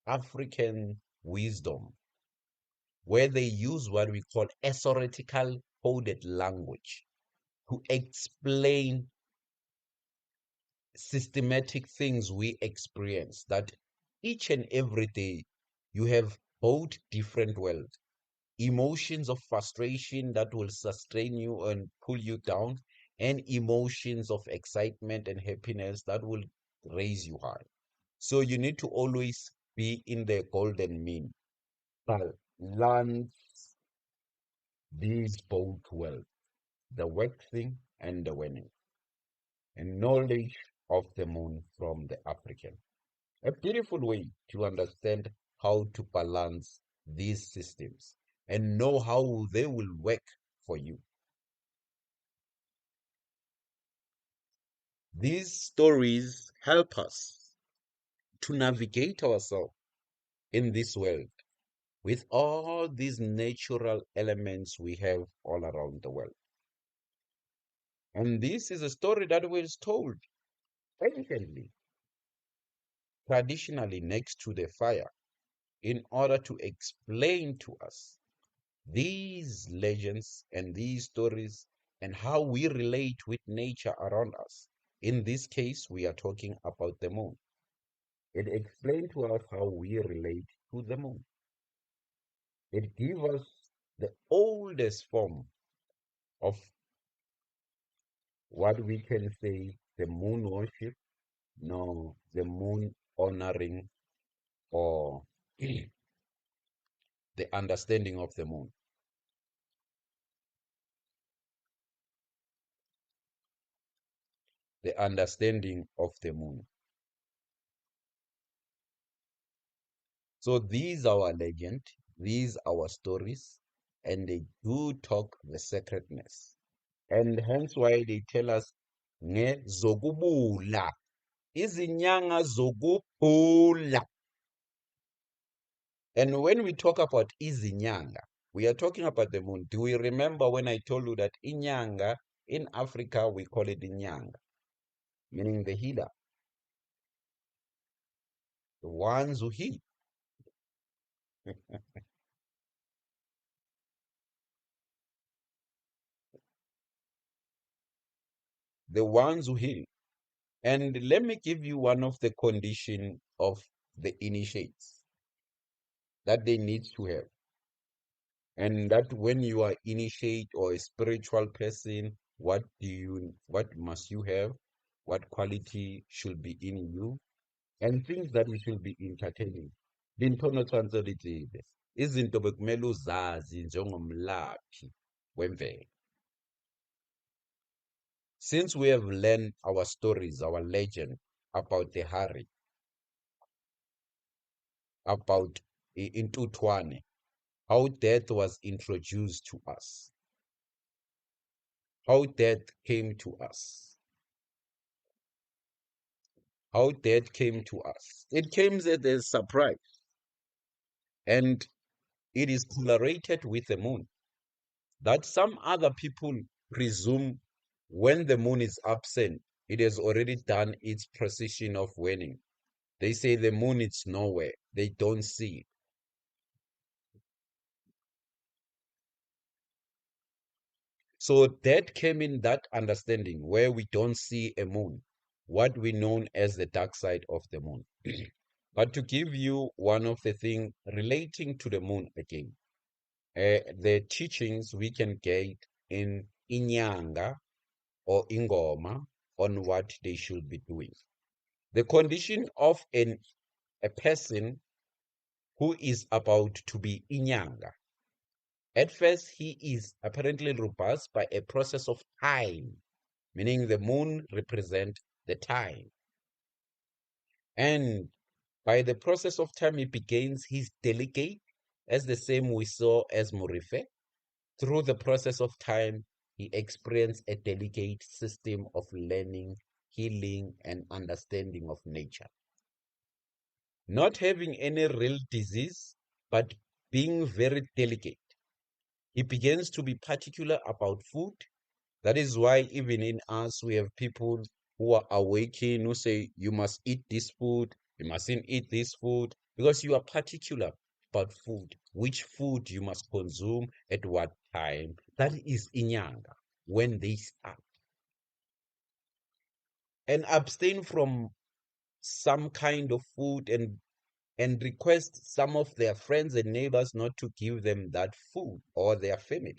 African wisdom, where they use what we call esoterical coded language to explain systematic things we experience, that each and every day you have both different worlds, emotions of frustration that will sustain you and pull you down, and emotions of excitement and happiness that will raise you high. So you need to always be in the golden mean. Balance these both well, the waxing and the waning, and knowledge of the moon from the African. A beautiful way to understand how to balance these systems and know how they will work for you. These stories help us to navigate ourselves in this world with all these natural elements we have all around the world. And this is a story that was told anciently, traditionally next to the fire, in order to explain to us these legends and these stories and how we relate with nature around us. In this case, we are talking about the moon. It explains to us how we relate to the moon. It gives us the oldest form of what we can say the moon worship, no, the moon honoring, or the understanding of the moon. The understanding of the moon. So these are our legend, these are our stories, and they do talk the sacredness. And hence why they tell us nge zokubula, izinyanga zokubula. And when we talk about izinyanga, we are talking about the moon. Do we remember when I told you that inyanga in Africa we call it inyanga, meaning the healer, the ones who heal. The ones who heal. And let me give you one of the condition of the initiates that they need to have. And that when you are initiate or a spiritual person, what must you have? What quality should be in you? And things that we should be entertaining. Linthono translated. Izinto bekumele uzazi njengomlaphi wemvelo. Since we have learned our stories, our legend about the Hari, about Intutwane, how death was introduced to us, how death came to us, how death came to us. It came as a surprise, and it is correlated with the moon. That some other people presume when the moon is absent, it has already done its precision of waning. They say the moon is nowhere, they don't see it. So that came in that understanding where we don't see a moon. what we know as the dark side of the moon. But to give you one of the things relating to the moon again, the teachings we can get in Inyanga or Ingoma on what they should be doing. The condition of a person who is about to be Inyanga. At first, he is apparently robust by a process of time, meaning the moon represents the time. And by the process of time, he begins his delicate, as the same we saw as Murph. Through the process of time, he experienced a delicate system of learning, healing, and understanding of nature. Not having any real disease, but being very delicate. He begins to be particular about food. That is why even in us, we have people who are awakened, who say, you must eat this food, you mustn't eat this food, because you are particular about food, which food you must consume at what time. That is Inyanga, when they start. And abstain from some kind of food and request some of their friends and neighbors not to give them that food or their family,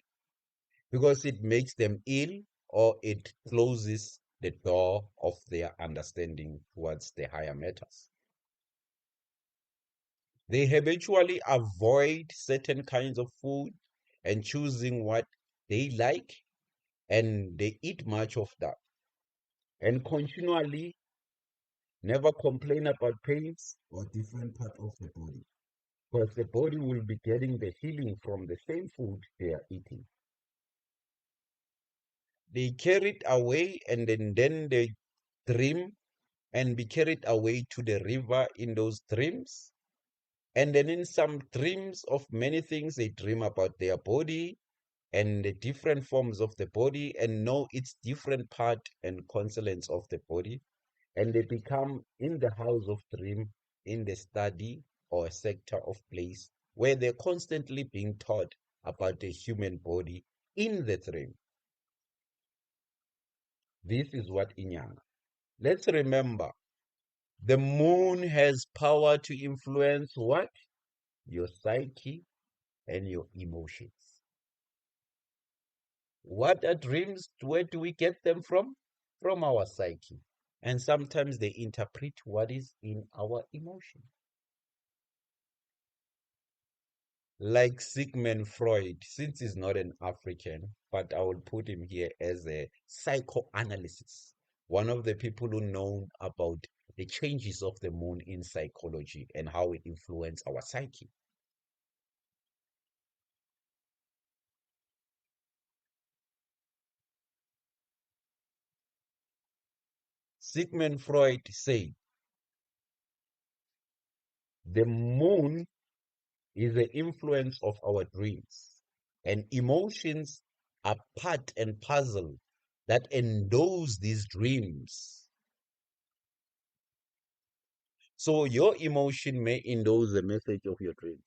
because it makes them ill or it closes the door of their understanding towards the higher matters. They habitually avoid certain kinds of food and choosing what they like, and they eat much of that and continually never complain about pains or different part of the body, because the body will be getting the healing from the same food they are eating. They carry it away, and then they dream and be carried away to the river in those dreams. And then in some dreams of many things, they dream about their body and the different forms of the body and know its different part and consonants of the body. And they become in the house of dream, in the study or sector of place where they're constantly being taught about the human body in the dream. This is what Inyanga. Let's remember, the moon has power to influence what? Your psyche and your emotions. What are dreams? Where do we get them from? From our psyche. And sometimes they interpret what is in our emotion. Like Sigmund Freud, since he's not an African, but I will put him here as a psychoanalyst. One of the people who know about the changes of the moon in psychology and how it influences our psyche. Sigmund Freud said the moon is the influence of our dreams, and emotions are part and puzzle that endows these dreams. So your emotion may endorse the message of your dreams.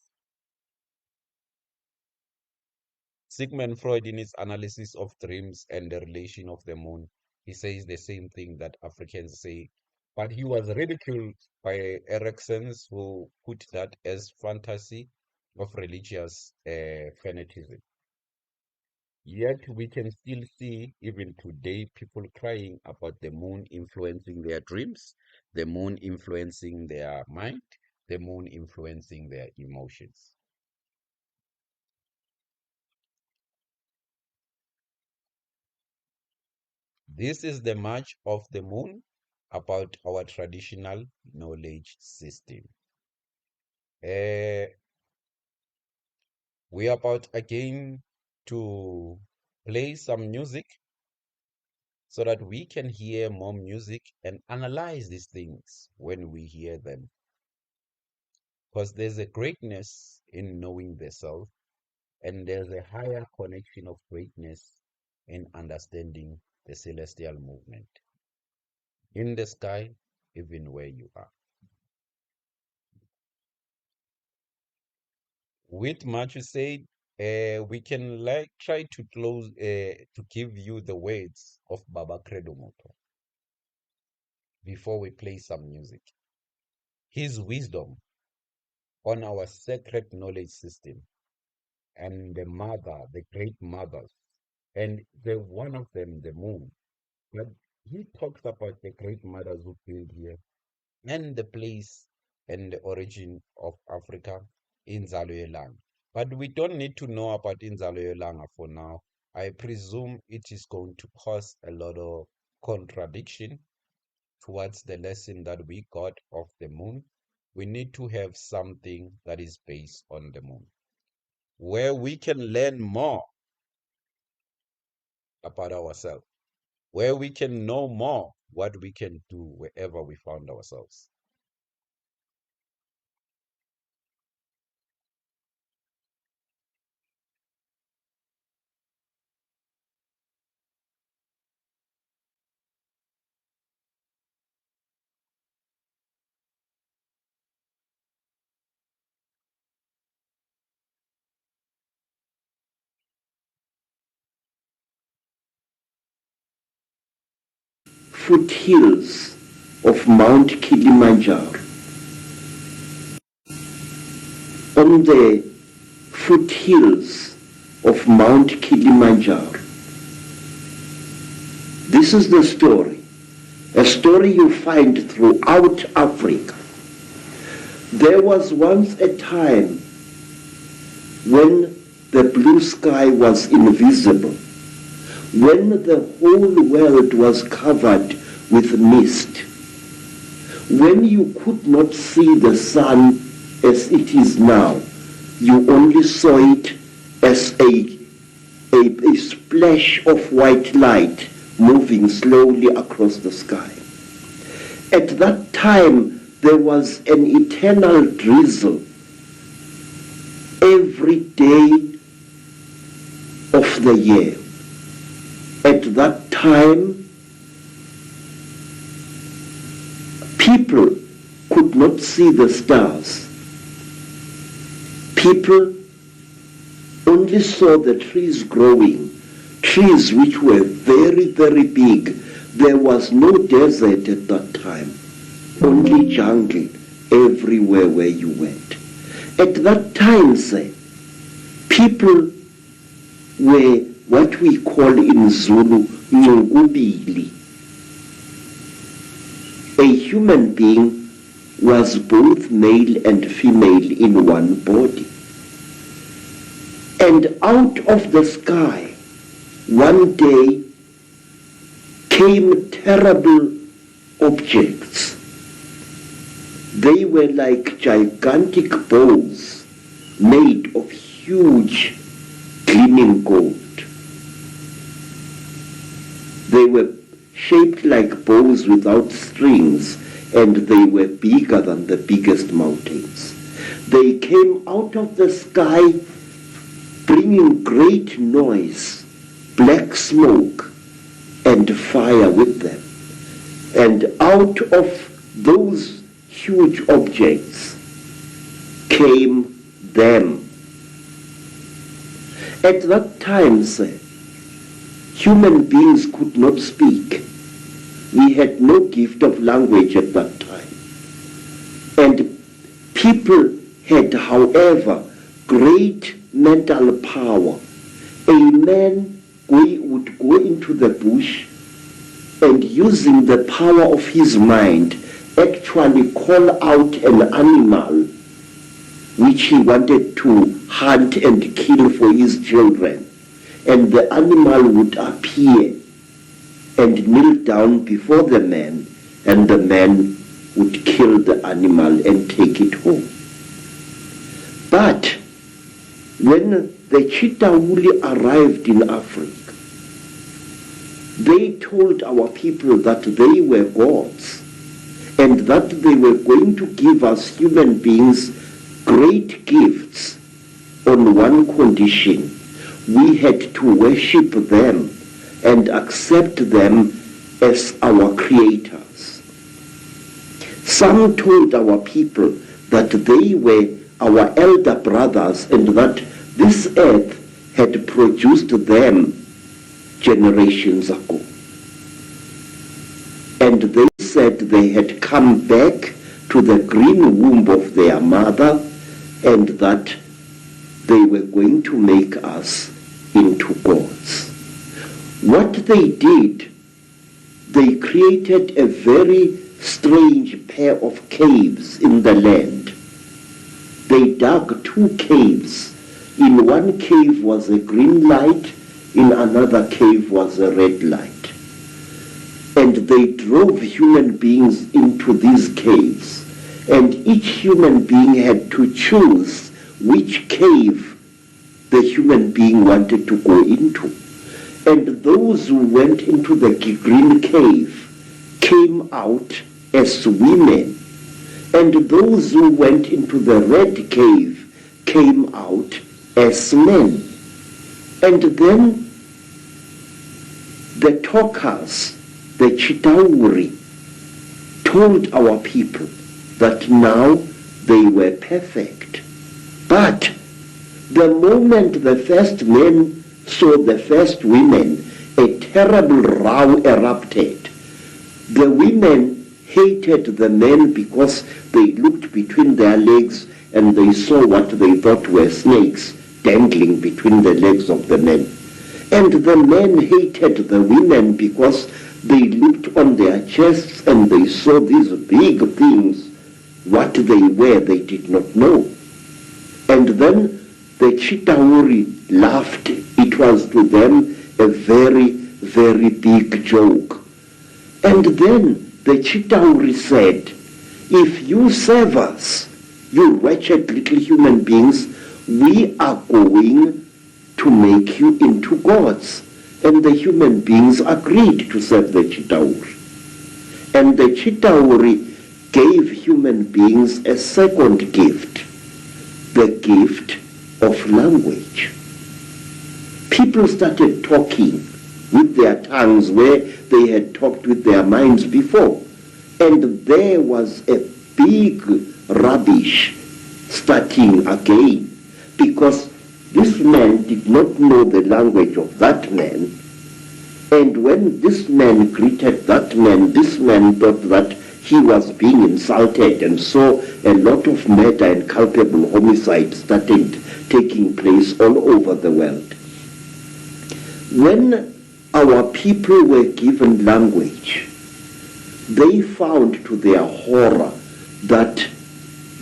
Sigmund Freud, in his analysis of dreams and the relation of the moon, he says the same thing that Africans say. But he was ridiculed by Erickson's, who put that as fantasy of religious fanaticism. Yet we can still see, even today, people crying about the moon influencing their dreams, the moon influencing their mind, the moon influencing their emotions. This is the march of the moon about our traditional knowledge system. We are about again to play some music so that we can hear more music and analyze these things when we hear them. Because there's a greatness in knowing the self, and there's a higher connection of greatness in understanding the celestial movement in the sky, even where you are. With much said, we can like try to close, to give you the words of Baba Credo Moto. before we play some music. His wisdom on our sacred knowledge system and the mother, the great mothers, and the one of them, the moon. But he talks about the great mothers who built here and the place and the origin of Africa, Inzalo Yelanga. But we don't need to know about Inzalo Yelanga for now. I presume it is going to cause a lot of contradiction towards the lesson that we got of the moon. We need to have something that is based on the moon, where we can learn more about ourselves, where we can know more what we can do wherever we found ourselves. Foothills of Mount Kilimanjaro. On the foothills of Mount Kilimanjaro. This is the story, a story you find throughout Africa. There was once a time when the blue sky was invisible, when the whole world was covered with mist, when you could not see the sun as it is now, you only saw it as a splash of white light moving slowly across the sky. At that time, there was an eternal drizzle every day of the year. At that time, people could not see the stars. People only saw the trees growing, trees which were very, very big. There was no desert at that time, only jungle everywhere where you went. At that time, say, people were what we call in Zulu, Ngubili. A human being was both male and female in one body. And out of the sky, one day, came terrible objects. They were like gigantic bows made of huge gleaming gold. They were shaped like bows without strings, and they were bigger than the biggest mountains. They came out of the sky bringing great noise, black smoke, and fire with them. And out of those huge objects came them. At that time, sir, human beings could not speak. We had no gift of language at that time. And people had, however, great mental power. A man would go into the bush and, using the power of his mind, actually call out an animal which he wanted to hunt and kill for his children. And the animal would appear and kneel down before the man, and the man would kill the animal and take it home. But when the Chitawuli arrived in Africa, they told our people that they were gods and that they were going to give us human beings great gifts on one condition. We had to worship them and accept them as our creators. Some told our people that they were our elder brothers and that this earth had produced them generations ago. And they said they had come back to the green womb of their mother and that they were going to make us into gods. What they did, they created a very strange pair of caves in the land. They dug 2 caves. In one cave was a green light, in another cave was a red light. And they drove human beings into these caves. And each human being had to choose which cave the human being wanted to go into. And those who went into the green cave came out as women. And those who went into the red cave came out as men. And then the talkers, the Chitauri, told our people that now they were perfect. But the moment the first men saw the first women, a terrible row erupted. The women hated the men because they looked between their legs and they saw what they thought were snakes dangling between the legs of the men. And the men hated the women because they looked on their chests and they saw these big things. What they were, they did not know. And then the Chitauri laughed. It was to them a very, very big joke. And then the Chitauri said, if you serve us, you wretched little human beings, we are going to make you into gods. And the human beings agreed to serve the Chitauri. And the Chitauri gave human beings a second gift, the gift of language. People started talking with their tongues where they had talked with their minds before. And there was a big rubbish starting again, because this man did not know the language of that man. And when this man greeted that man, this man thought that he was being insulted, and so a lot of murder and culpable homicide started taking place all over the world. When our people were given language, they found to their horror that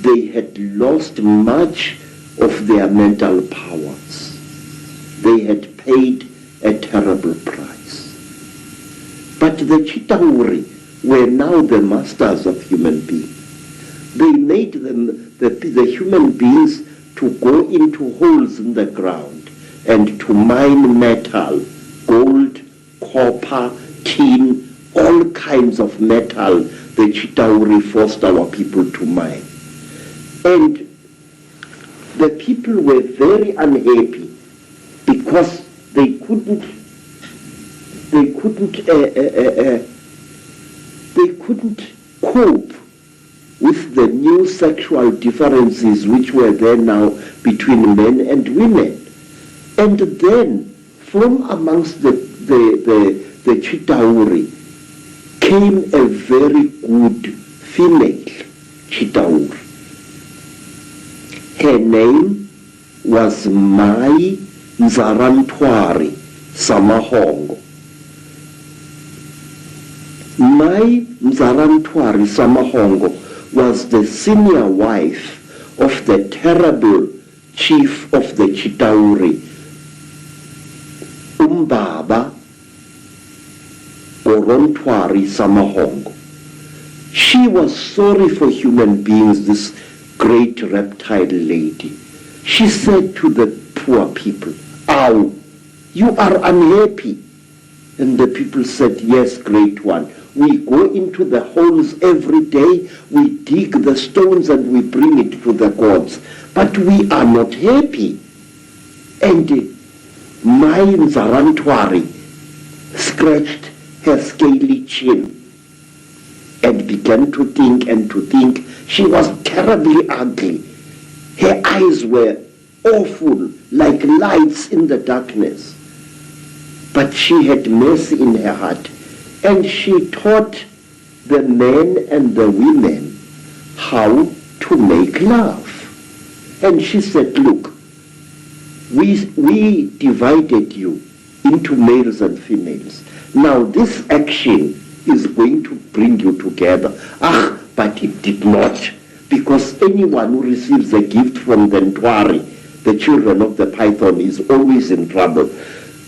they had lost much of their mental powers. They had paid a terrible price. But the Chitauri were now the masters of human beings. They made them, the human beings, to go into holes in the ground and to mine metal, gold, copper, tin, all kinds of metal the Chitauri forced our people to mine. And the people were very unhappy because they couldn't cope with the new sexual differences which were there now between men and women. And then from amongst the Chitauri came a very good female Chitauri. Her name was Mai Nzarantwari Samahongo. Mai Nzarantwari Samahongo was the senior wife of the terrible chief of the Chitauri, Umbaba Orontwari Samahongo. She was sorry for human beings, this great reptile lady. She said to the poor people, "Ow, you are unhappy." And the people said, "Yes, great one. We go into the holes every day, we dig the stones and we bring it to the gods, but we are not happy." And Mai Nzarantwari scratched her scaly chin and began to think and to think. She was terribly ugly. Her eyes were awful, like lights in the darkness. But she had mercy in her heart, and she thought the men and the women how to make love. And she said, look, we divided you into males and females. Now this action is going to bring you together. Ah, but it did not, because anyone who receives a gift from the Ntwari, the children of the python, is always in trouble.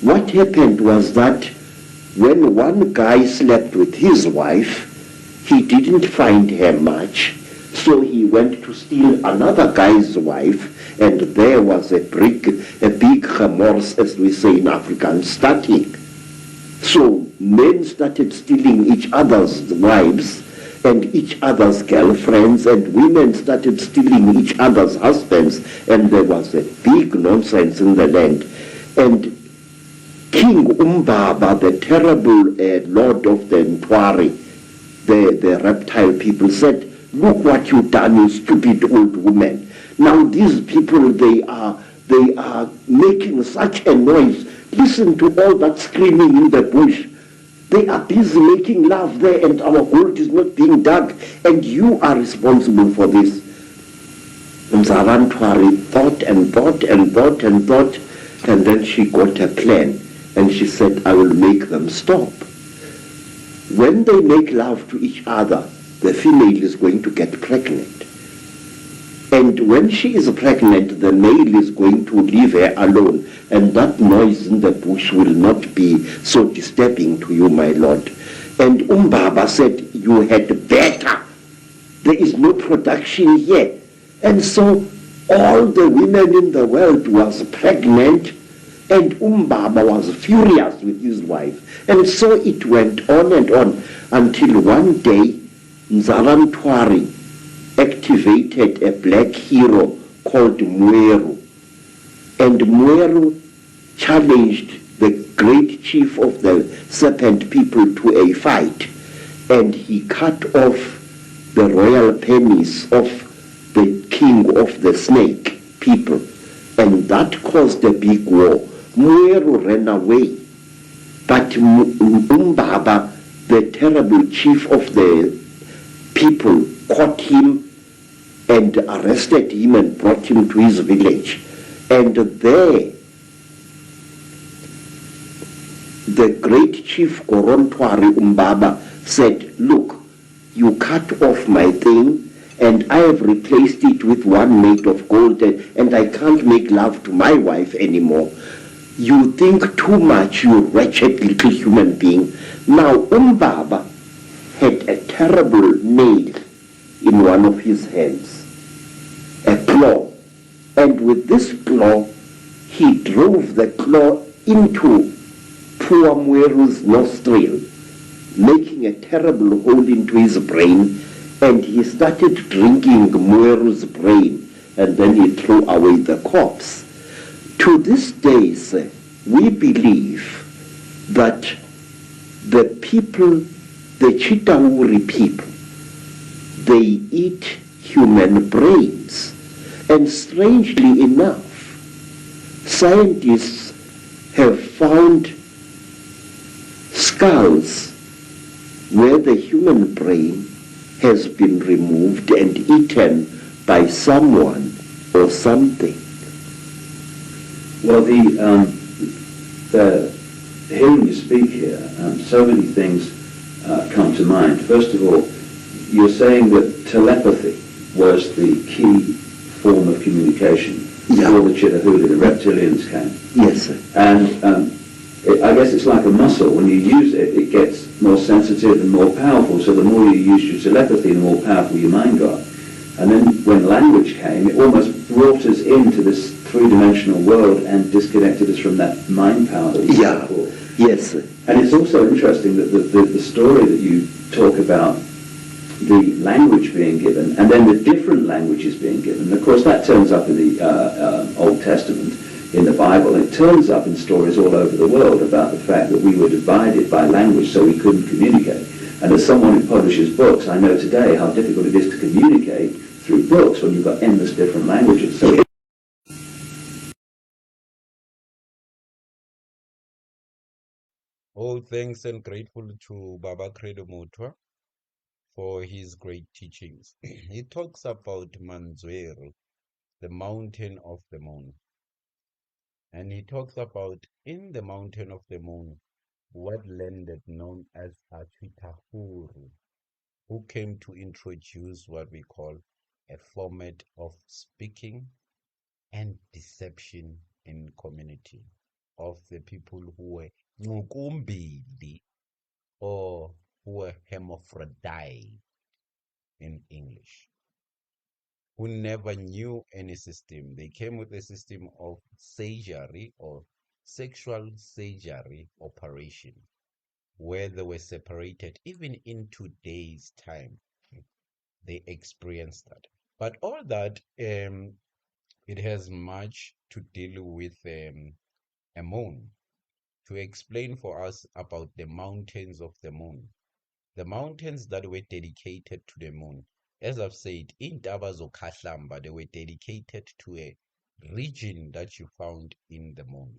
What happened was that when one guy slept with his wife, he didn't find her much, so he went to steal another guy's wife, and there was a big remorse, as we say in Afrikaans, starting. So men started stealing each other's wives and each other's girlfriends, and women started stealing each other's husbands, and there was a big nonsense in the land. And King Umbaba, the terrible lord of the Ntwari, the reptile people, said, look what you've done, you stupid old woman. Now these people, they are making such a noise. Listen to all that screaming in the bush. They are busy making love there, and our gold is not being dug, and you are responsible for this. Mzala Ntwari thought and thought and thought and thought, and then she got a plan, and she said, I will make them stop. When they make love to each other, the female is going to get pregnant. And when she is pregnant, the male is going to leave her alone, and that noise in the bush will not be so disturbing to you, my lord. And Umbaba said, you had better. There is no production here. And so all the women in the world was pregnant, and Umbaba was furious with his wife. And so it went on and on until one day Mzala Ntwari activated a black hero called Mweru. And Mweru challenged the great chief of the serpent people to a fight. And he cut off the royal penis of the king of the snake people. And that caused a big war. Mweru ran away. But Umbaba, the terrible chief of the people, caught him and arrested him and brought him to his village. And there, the great chief Korontwari Umbaba said, look, you cut off my thing, and I have replaced it with one made of gold, and I can't make love to my wife anymore. You think too much, you wretched little human being. Now Umbaba had a terrible nail in one of his hands, a claw. And with this claw, he drove the claw into poor Mweru's nostril, making a terrible hole into his brain, and he started drinking Mweru's brain, and then he threw away the corpse. To this day, sir, we believe that the people, the Chitauri people, they eat human brains. And strangely enough, scientists have found skulls where the human brain has been removed and eaten by someone or something. Well, hearing you speak here, so many things come to mind. First of all, you're saying that telepathy was the key form of communication before the Chitahuli, the reptilians came. Yes, sir. And I guess it's like a muscle. When you use it, it gets more sensitive and more powerful. So the more you use your telepathy, the more powerful your mind got. And then when language came, it almost brought us into this three-dimensional world and disconnected us from that mind power that we had before. Yes, sir. And it's also interesting that the story that you talk about, the language being given, and then the different languages being given. And of course, that turns up in the Old Testament, in the Bible. It turns up in stories all over the world about the fact that we were divided by language, so we couldn't communicate. And as someone who publishes books, I know today how difficult it is to communicate through books when you've got endless different languages. So All thanks and grateful to Baba Credo Mutwa. for his great teachings. He talks about Manzweru, the mountain of the moon. And he talks about in the mountain of the moon, what landed known as Achitahuru, who came to introduce what we call a format of speaking and deception in community of the people who were Ngukumbili or who were hermaphrodite in English, who never knew any system. They came with a system of surgery or sexual surgery operation where they were separated. Even in today's time, they experienced that. But all that, it has much to deal with a moon. To explain for us about the mountains of the moon, the mountains that were dedicated to the moon. As I've said, in Tabazo Kahlamba, they were dedicated to a region that you found in the moon.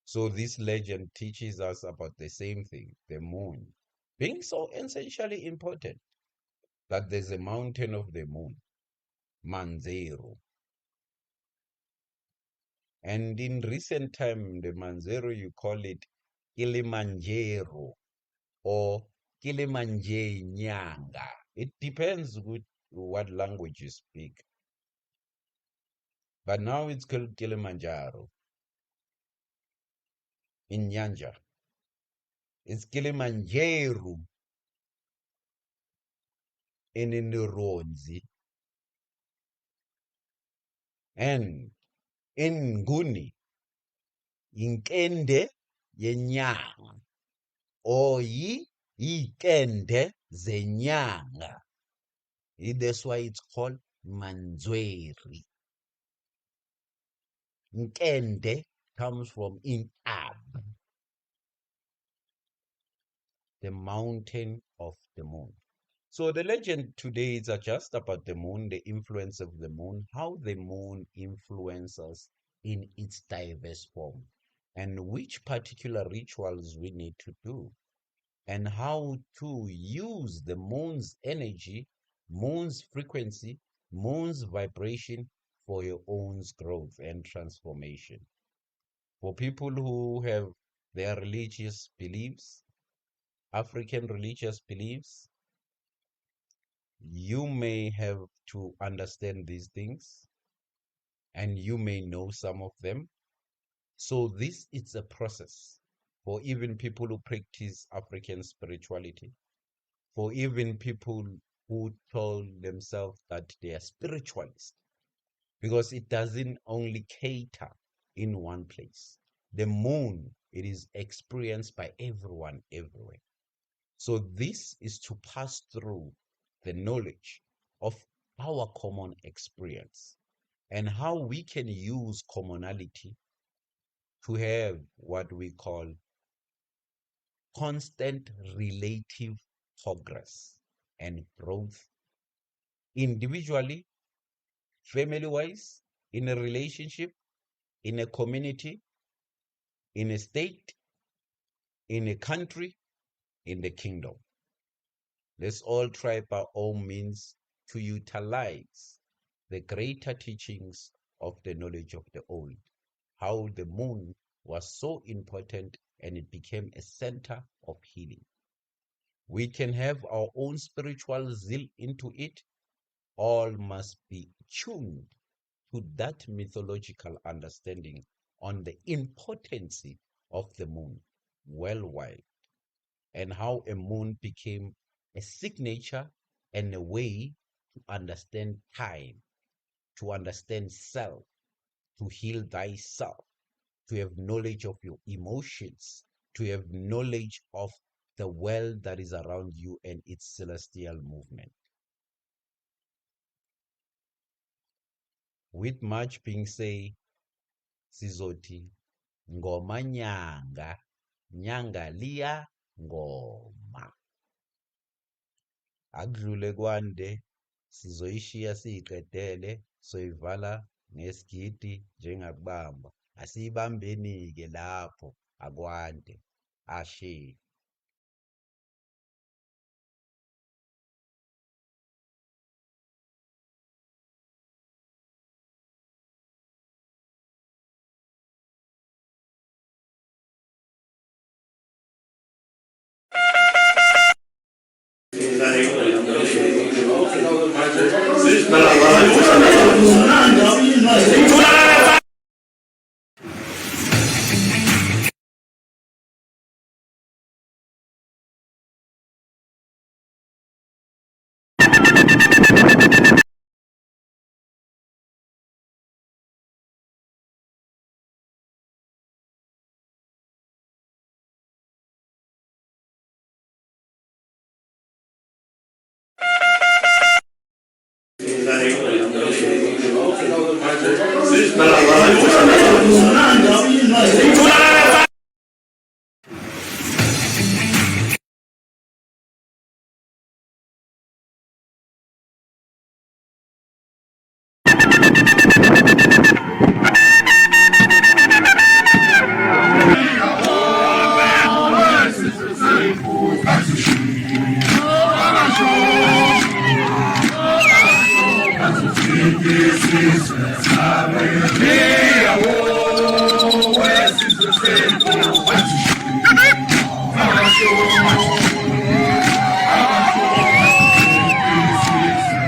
So this legend teaches us about the same thing, the moon, being so essentially important that there's a mountain of the moon, Manzero. And in recent time, the Manzero, you call it Kilimanjaro or Nyanga. It depends with what language you speak. But now it's called Kilimanjaro in Nyanja. It's Kilimanjaro in Nironzi. And in Nguni, inkende yenyanga. Or ikende zenyanga. That's why it's called Manzweri. Nkende comes from Inab, the mountain of the moon. So the legend today is just about the moon, the influence of the moon, how the moon influences in its diverse form, and which particular rituals we need to do, and how to use the moon's energy, moon's frequency, moon's vibration for your own growth and transformation. For people who have their religious beliefs, African religious beliefs, you may have to understand these things and you may know some of them. So this is a process for even people who practice African spirituality, for even people who told themselves that they are spiritualists, because it doesn't only cater in one place. The moon, it is experienced by everyone everywhere. So this is to pass through the knowledge of our common experience and how we can use commonality to have what we call constant relative progress and growth individually, family-wise, in a relationship, in a community, in a state, in a country, in the kingdom. Let's all try by all means to utilize the greater teachings of the knowledge of the old, how the moon was so important and it became a center of healing. We can have our own spiritual zeal into it. All must be tuned to that mythological understanding on the importance of the moon worldwide and how a moon became a signature and a way to understand time, to understand self, to heal thyself, to have knowledge of your emotions, to have knowledge of the world that is around you and its celestial movement. With much being said, sizoti ngoma nyanga, nyanga liya ngoma. Akudlule kwande, sizoyishiya siyiqedele, soyivala ngesigidi njengakubamba. Asiyibambeni-ke lapho, akwande. Ashe. This is